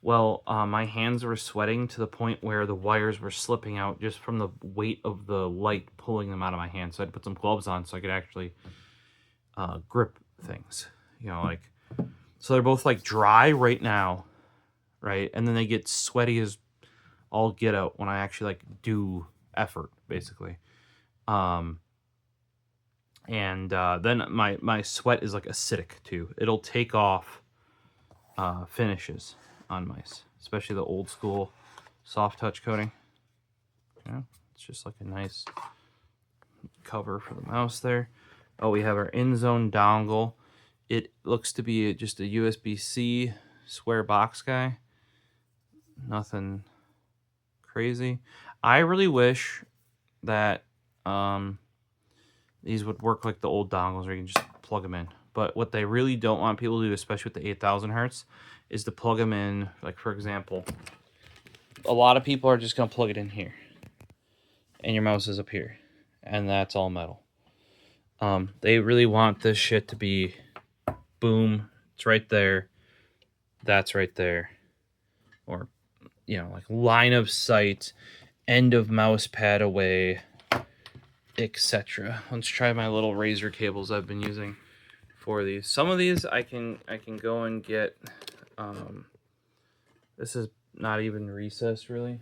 Well, my hands were sweating to the point where the wires were slipping out just from the weight of the light pulling them out of my hand. So I had to put some gloves on so I could actually grip things. You know, like, so they're both like dry right now, right? And then they get sweaty as all get out when I actually like do effort, basically. And then my sweat is like acidic too. It'll take off finishes on mice, especially the old school soft touch coating. Yeah, it's just like a nice cover for the mouse there. Oh, we have our Inzone dongle. It looks to be just a USB-C square box guy. Nothing crazy. I really wish that these would work like the old dongles where you can just plug them in. But what they really don't want people to do, especially with the 8000 hertz, is to plug them in. Like, for example, a lot of people are just going to plug it in here. And your mouse is up here. And that's all metal. They really want this shit to be, boom, it's right there. That's right there. Or, you know, like line of sight, end of mouse pad away, etc. Let's try my little Razer cables I've been using for these. Some of these I can go and get. This is not even recessed really.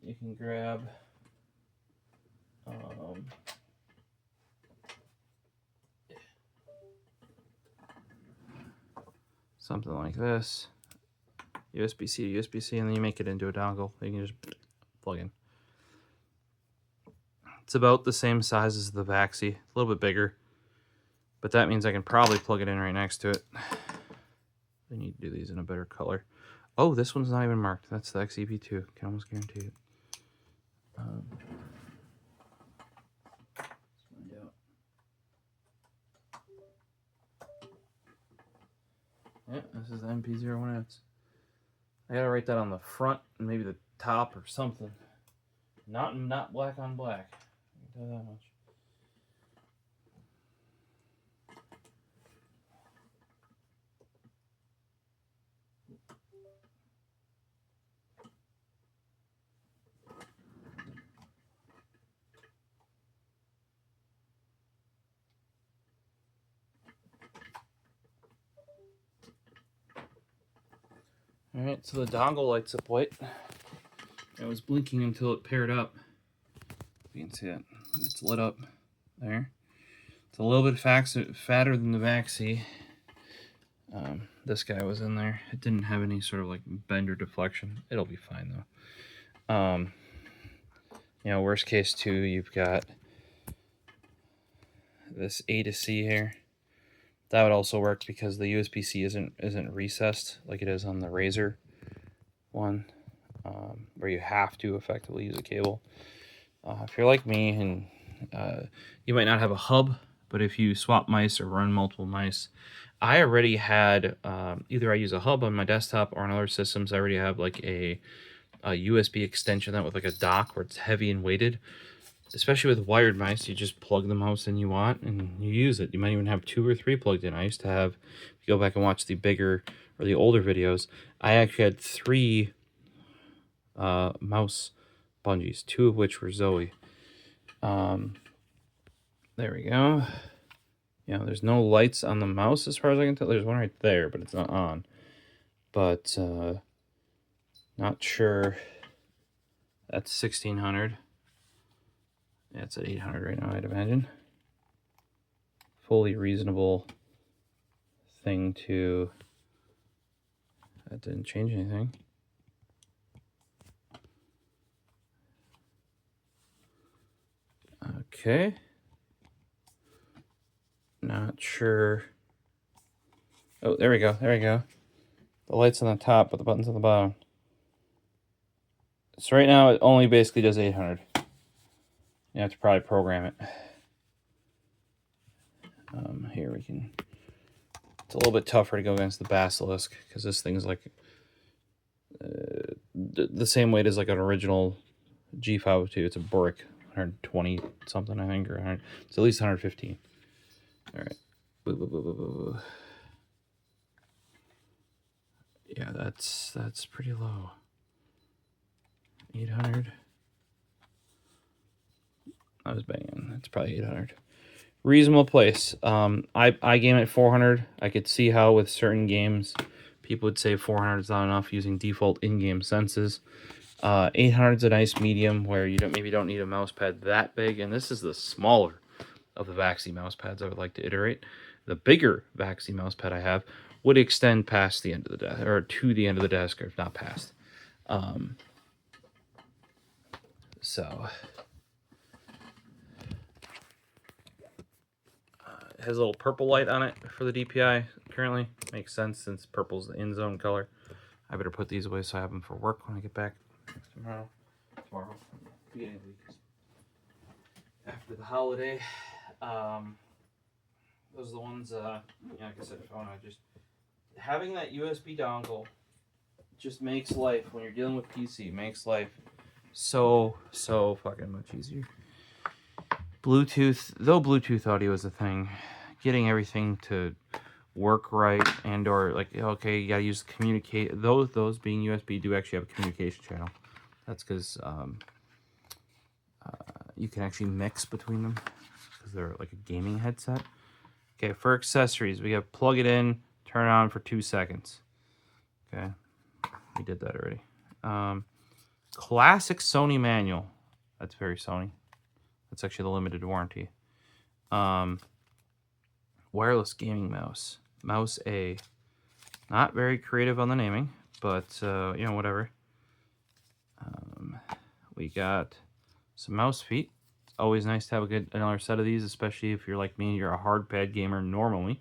You can grab something like this, USB-C to USB-C, and then you make it into a dongle. You can just plug in. It's about the same size as the Vaxi, a little bit bigger, but that means I can probably plug it in right next to it. I need to do these in a better color. Oh, this one's not even marked. That's the XEP2. Can almost guarantee it. Let's find out. Yeah, this is the MP01X. I gotta write that on the front and maybe the top or something. Not black on black. I can tell that much. Alright, so the dongle lights up white. I was blinking until it paired up. You can see it. It's lit up there. It's a little bit fatter than the Vaxi. This guy was in there. It didn't have any sort of like bend or deflection. It'll be fine though. You know, worst case too, you've got this A to C here. That would also work because the USB-C isn't recessed like it is on the Razer one, where you have to effectively use a cable. If you're like me and you might not have a hub, but if you swap mice or run multiple mice, I already had either I use a hub on my desktop or on other systems. I already have like a USB extension that with like a dock where it's heavy and weighted. Especially with wired mice, you just plug the mouse in you want and you use it. You might even have 2 or 3 plugged in. I used to have, if you go back and watch the bigger or the older videos, I actually had 3 mouse bungees, 2 of which were Zoe. There we go. Yeah, there's no lights on the mouse as far as I can tell. There's one right there, but it's not on. But not sure. That's 1600. Yeah, it's at 800 right now, I'd imagine. Fully reasonable thing to... That didn't change anything. Okay. Not sure. Oh, there we go. There we go. The light's on the top, but the button's on the bottom. So right now, it only basically does 800. You have to probably program it. Here we can... It's a little bit tougher to go against the Basilisk, because this thing's like... the same weight as like an original G502. It's a brick. 120 something, I think, or 100. It's at least 115. All right. Boo, boo, boo, boo, boo. Yeah, that's pretty low. 800. I was banging. It's probably 800. Reasonable place. I game at 400. I could see how with certain games people would say 400 is not enough using default in-game senses. 800 is a nice medium where you maybe don't need a mouse pad that big, and this is the smaller of the Vaxi mouse pads I would like to iterate. The bigger Vaxi mouse pad I have would extend past the end of the desk, or to the end of the desk, or if not past. It has a little purple light on it for the DPI currently. Makes sense since purple's the Inzone color. I better put these away so I have them for work when I get back tomorrow. Beginning of the week. After the holiday. Those are the ones, like I said, if I want to just... Having that USB dongle just makes life, when you're dealing with PC, makes life so fucking much easier. Bluetooth, though Bluetooth audio is a thing, getting everything to work right and or like, okay, you gotta use communicate. Those being USB do actually have a communication channel. That's because you can actually mix between them because they're like a gaming headset. Okay, for accessories, we have plug it in, turn it on for 2 seconds. Okay, we did that already. Classic Sony manual. That's very Sony. That's actually the limited warranty. Wireless gaming mouse. Mouse A. Not very creative on the naming, but, whatever. We got some mouse feet. It's always nice to have another set of these, especially if you're like me and you're a hard pad gamer normally.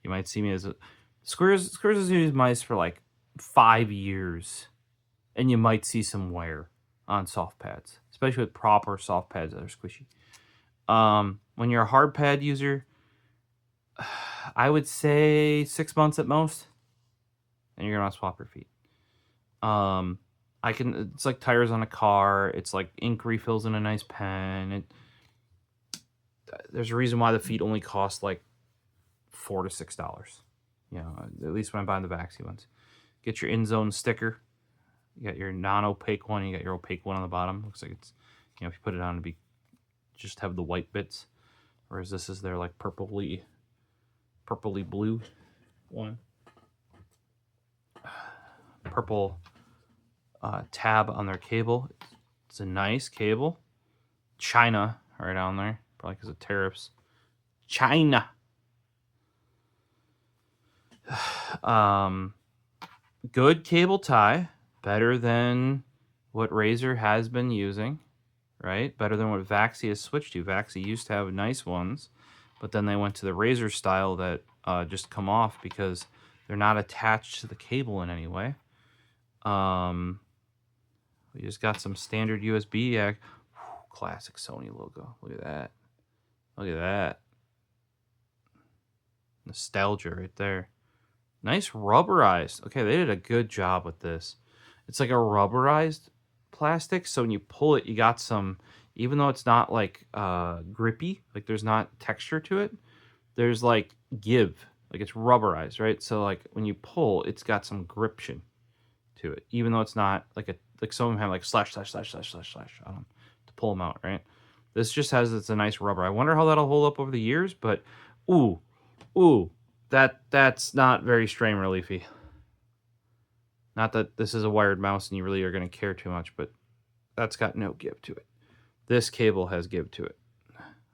You might see me as a... Squares has used mice for like 5 years, and you might see some wear on soft pads, especially with proper soft pads that are squishy. When you're a hard pad user, I would say 6 months at most, and you're gonna want to swap your feet. It's like tires on a car. It's like ink refills in a nice pen. There's a reason why the feet only cost like $4 to $6. At least when I'm buying the Vaxi ones. Get your Inzone sticker. You got your non-opaque one. You got your opaque one on the bottom. Looks like it's, if you put it on, it'd just have the white bits. Whereas this is their like purpley blue one. Purple tab on their cable. It's a nice cable. China right on there, probably because of tariffs. China. Good cable tie. Better than what Razer has been using, right? Better than what Vaxi has switched to. Vaxi used to have nice ones but then they went to the Razer style that just come off because they're not attached to the cable in any way. We just got some standard USB. Classic Sony logo. Look at that. Look at that. Nostalgia right there. Nice rubberized. Okay, they did a good job with this. It's like a rubberized plastic, so when you pull it, you got some, even though it's not like grippy, like there's not texture to it, there's like give. Like it's rubberized, right? So like when you pull, it's got some gription to it, even though it's not like some of them have like slash on them to pull them out, right? This just has, it's a nice rubber. I wonder how that'll hold up over the years, but ooh, that's not very strain reliefy. Not that this is a wired mouse and you really are going to care too much, but that's got no give to it. This cable has give to it.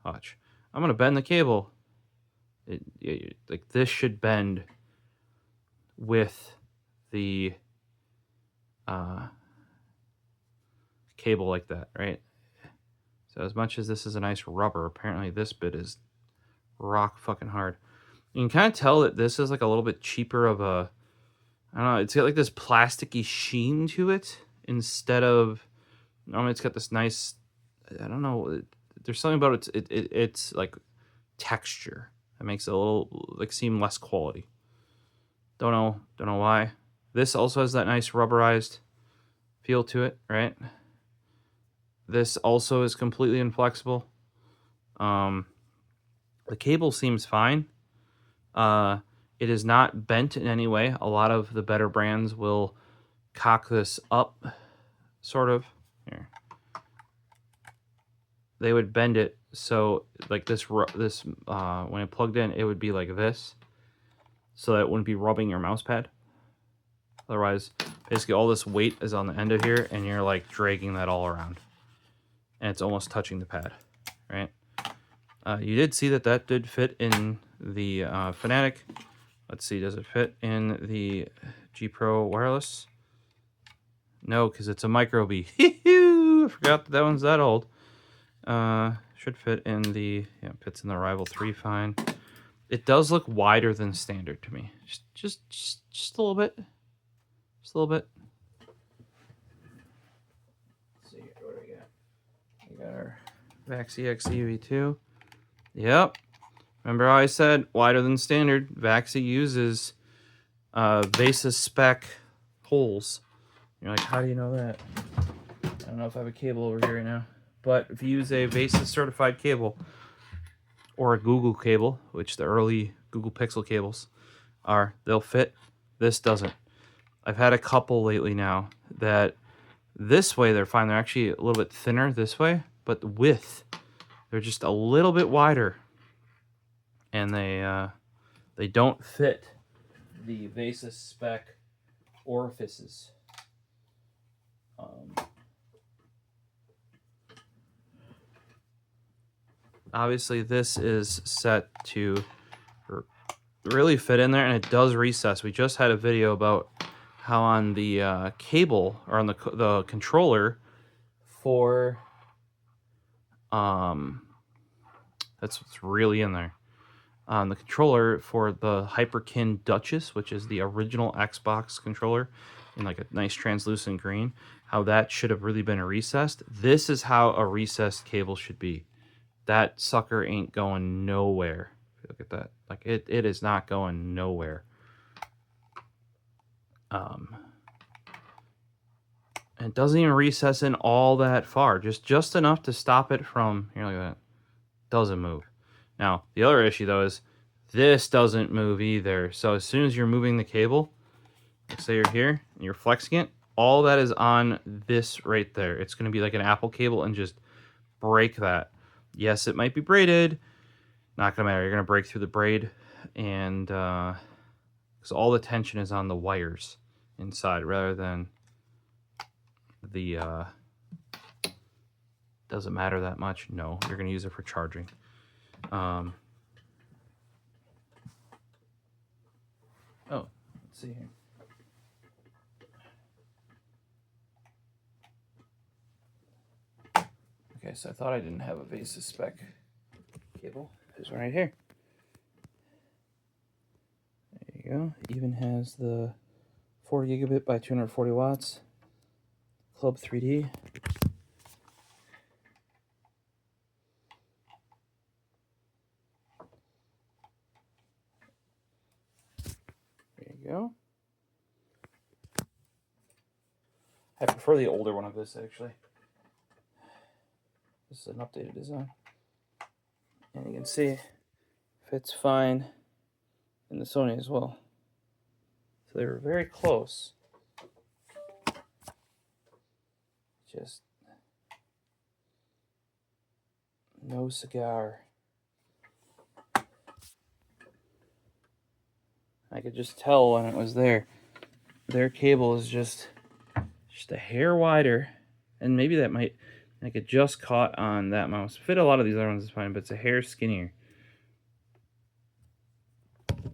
Watch. I'm going to bend the cable. Like this should bend with the cable like that, right? So as much as this is a nice rubber, apparently this bit is rock fucking hard. You can kind of tell that this is like a little bit cheaper of a, I don't know, it's got like this plasticky sheen to it instead of, normally it's got this nice, I don't know, there's something about it's like texture that makes it a little like seem less quality. Don't know why. This also has that nice rubberized feel to it, right? This also is completely inflexible. The cable seems fine. It is not bent in any way. A lot of the better brands will cock this up, sort of. Here. They would bend it so like this when it plugged in, it would be like this, so that it wouldn't be rubbing your mouse pad. Otherwise, basically all this weight is on the end of here, and you're like dragging that all around, and it's almost touching the pad, right? You did see that did fit in the Fnatic. Let's see, does it fit in the G Pro wireless? No, because it's a micro B. I forgot that one's that old. Should fit in the, yeah, it fits in the Rival 3 fine. It does look wider than standard to me. Just a little bit. Just a little bit. Let's see here, what do we got? We got our Vaxi X EV2. Yep. Remember how I said wider than standard? Vaxi uses Vasis spec holes. You're like, how do you know that? I don't know if I have a cable over here right now. But if you use a Vasis certified cable or a Google cable, which the early Google Pixel cables are, they'll fit. This doesn't. I've had a couple lately now that this way they're fine. They're actually a little bit thinner this way, but the width, they're just a little bit wider. And they don't fit the Vasis spec orifices. Obviously, this is set to really fit in there, and it does recess. We just had a video about how on the cable, or on the controller for, that's what's really in there. On the controller for the Hyperkin Duchess, which is the original Xbox controller in like a nice translucent green, how that should have really been recessed. This is how a recessed cable should be. That sucker ain't going nowhere. Look at that. Like it is not going nowhere. It doesn't even recess in all that far. Just enough to stop it from, here, look at that. Doesn't move. Now, the other issue, though, is this doesn't move either. So as soon as you're moving the cable, let's say you're here, and you're flexing it, all that is on this right there. It's going to be like an Apple cable and just break that. Yes, it might be braided. Not going to matter. You're going to break through the braid, and because all the tension is on the wires inside rather than the... doesn't matter that much. No, you're going to use it for charging. Oh, let's see here. Okay, so I thought I didn't have a Vasis spec cable. This one right here. There you go. It even has the 4 gigabit by 240 watts. Club 3D. There you go. I prefer the older one of this, actually. This is an updated design. And you can see fits fine in the Sony as well. So they were very close. Just no cigar. I could just tell when it was there. Their cable is just a hair wider, and maybe that might, like, it just caught on that mouse. Fit a lot of these other ones is fine, but it's a hair skinnier.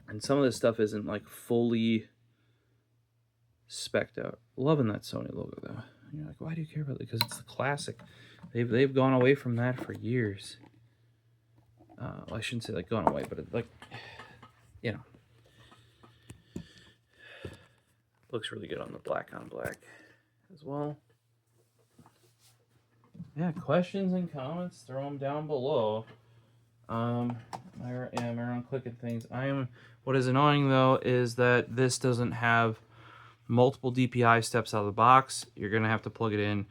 And some of this stuff isn't like fully spec'd out. Loving that Sony logo though. And you're like, why do you care about it? Because it's the classic. They've gone away from that for years. Well, I shouldn't say like gone away, but it, like, you know, looks really good on the black on black as well. Yeah, questions and comments, throw them down below. I'm around clicking things. What is annoying though is that this doesn't have multiple DPI steps out of the box. You're gonna have to plug it in,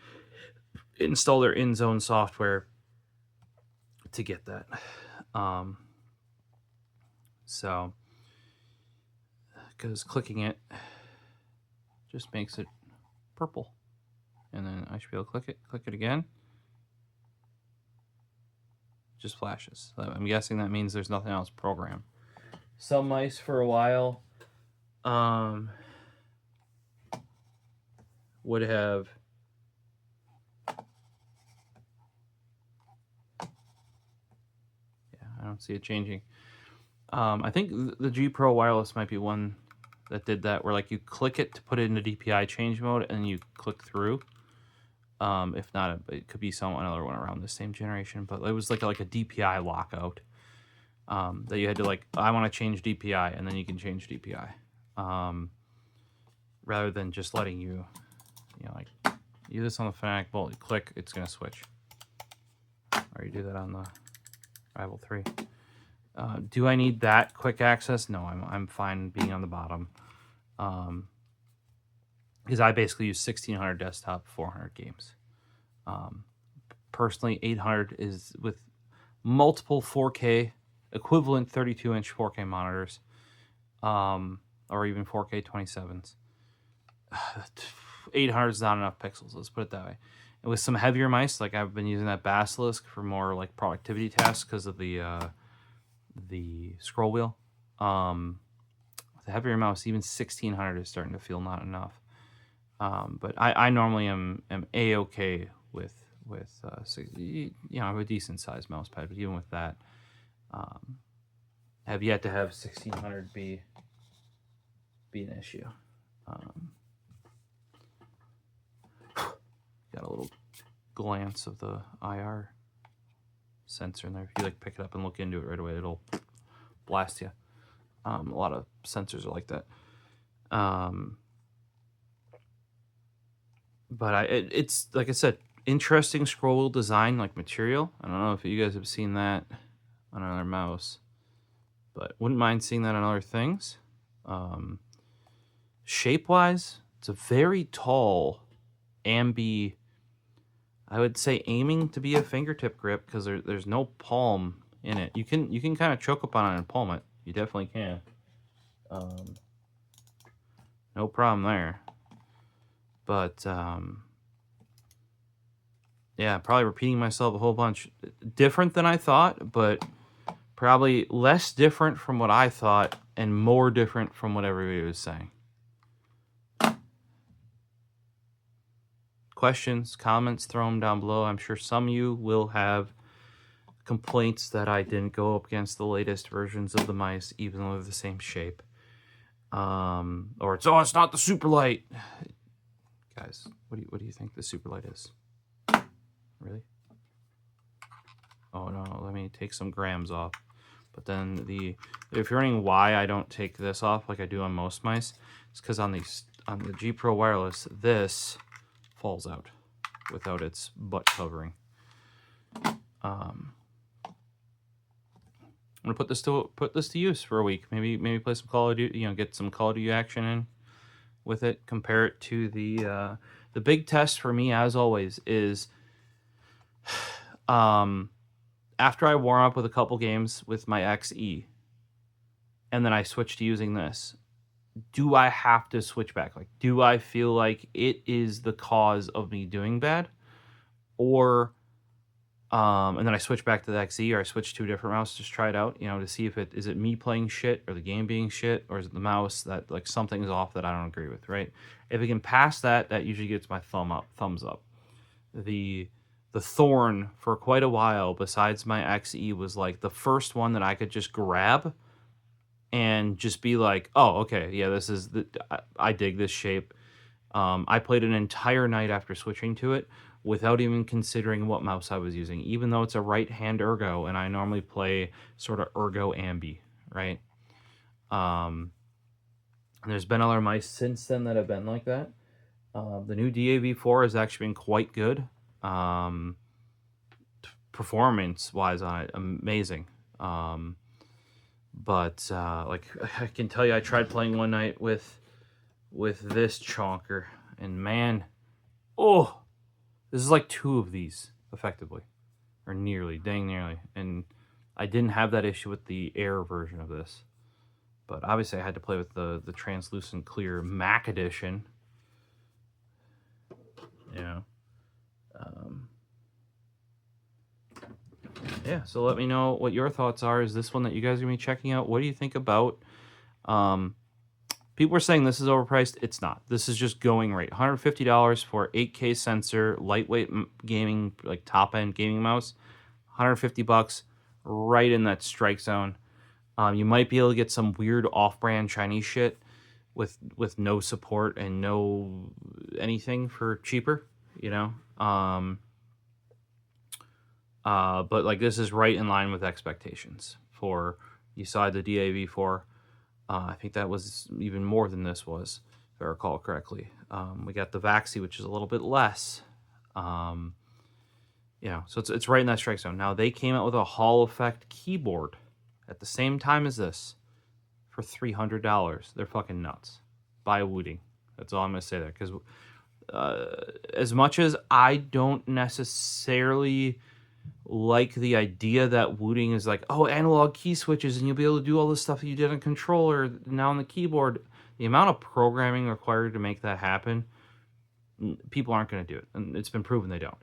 install their Inzone software to get that. So, because clicking it just makes it purple, and then I should be able to click it again. Just flashes. So I'm guessing that means there's nothing else programmed. Some mice for a while would have I don't see it changing. I think the G Pro wireless might be one that did that, where like you click it to put it into DPI change mode and you click through. If not, it could be another one around the same generation, but it was like a DPI lockout that you had to, like, I want to change DPI, and then you can change DPI, rather than just letting you know, like, you do this on the Fnatic Bolt, you click, it's gonna switch, or you do that on the Rival 3. Do I need that quick access? No, I'm fine being on the bottom, because I basically use 1600 desktop, 400 games. Personally, 800 is with multiple 4K equivalent 32-inch 4K monitors, or even 4K 27s. 800 is not enough pixels, let's put it that way. And with some heavier mice, like I've been using that Basilisk for more like productivity tasks because of the scroll wheel. With a heavier mouse, even 1600 is starting to feel not enough. But I normally am a-okay with you know, I have a decent sized mouse pad, but even with that, have yet to have 1600 be an issue. Got a little glance of the IR sensor in there. If you like pick it up and look into it right away, it'll blast you. A lot of sensors are like that. But it's like I said, interesting scroll wheel design, like material. I don't know if you guys have seen that on another mouse, but wouldn't mind seeing that on other things. Shape-wise, it's a very tall ambi. I would say aiming to be a fingertip grip, because there's no palm in it. You can kind of choke up on it and palm it. You definitely can. No problem there. But yeah, probably repeating myself a whole bunch. Different than I thought, but probably less different from what I thought and more different from what everybody was saying. Questions, comments, throw them down below. I'm sure some of you will have complaints that I didn't go up against the latest versions of the mice, even though they're the same shape. Or it's not the Superlight. Guys, what do you think the Superlight is? Really? Oh no, let me take some grams off. But then if you're wondering why I don't take this off like I do on most mice, it's because on the G Pro wireless, this falls out without its butt covering. I'm gonna put this to use for a week. Maybe play some Call of Duty, get some Call of Duty action in with it. Compare it to the big test for me, as always, is after I warm up with a couple games with my XE, and then I switch to using this. Do I have to switch back? Like, do I feel like it is the cause of me doing bad, or and then I switch back to the XE, or I switch to a different mouse, just try it out, to see if is it me playing shit, or the game being shit, or is it the mouse that like something's off that I don't agree with, right? If it can pass that usually gets my thumbs up. The Thorn for quite a while, besides my XE, was like the first one that I could just grab and just be like, oh, okay, yeah, this is I dig this shape. I played an entire night after switching to it without even considering what mouse I was using, even though it's a right-hand ergo, and I normally play sort of ergo ambi, right? There's been other mice since then that have been like that. The new DAV4 has actually been quite good. Performance-wise on it, amazing. But like I can tell you, I tried playing one night with this chonker, and man, this is like 2 of these effectively, or dang nearly. And I didn't have that issue with the Air version of this, but obviously I had to play with the translucent clear Mac edition. Yeah, so let me know what your thoughts are. Is this one that you guys are going to be checking out? What do you think about? People are saying this is overpriced. It's not. This is just going rate. $150 for 8K sensor, lightweight gaming, like top-end gaming mouse. $150, right in that strike zone. You might be able to get some weird off-brand Chinese shit with no support and no anything for cheaper, but like this is right in line with expectations. For you saw the DAV4, I think that was even more than this was, if I recall correctly. We got the Vaxi, which is a little bit less. So it's right in that strike zone. Now they came out with a Hall effect keyboard at the same time as this for $300. They're fucking nuts. Buy a Wooting. That's all I'm gonna say there, because as much as I don't necessarily like the idea that Wooting is like, oh, analog key switches and you'll be able to do all this stuff that you did on controller now on the keyboard, the amount of programming required to make that happen, people aren't going to do it, and it's been proven they don't.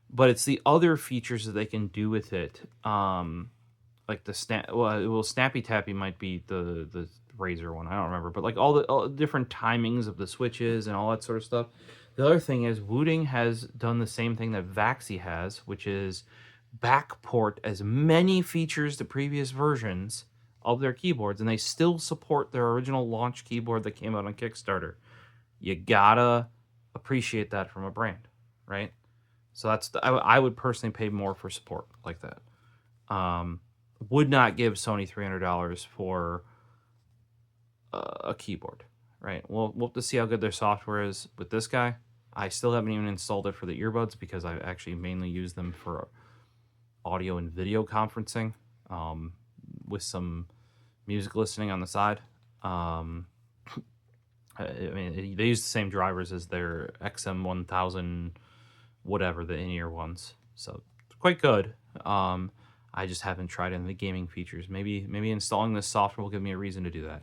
But it's the other features that they can do with it, like the Snappy Tappy might be the Razer one, I don't remember, but like all the different timings of the switches and all that sort of stuff. The other thing is Wooting has done the same thing that Vaxi has, which is backport as many features to previous versions of their keyboards, and they still support their original launch keyboard that came out on Kickstarter. You gotta appreciate that from a brand, right? So I would personally pay more for support like that. Would not give Sony $300 for a keyboard, right? We'll have to see how good their software is with this guy. I still haven't even installed it for the earbuds because I actually mainly use them for audio and video conferencing, with some music listening on the side. I mean, they use the same drivers as their XM1000, whatever, the in-ear ones. So it's quite good. I just haven't tried any of the gaming features. Maybe installing this software will give me a reason to do that.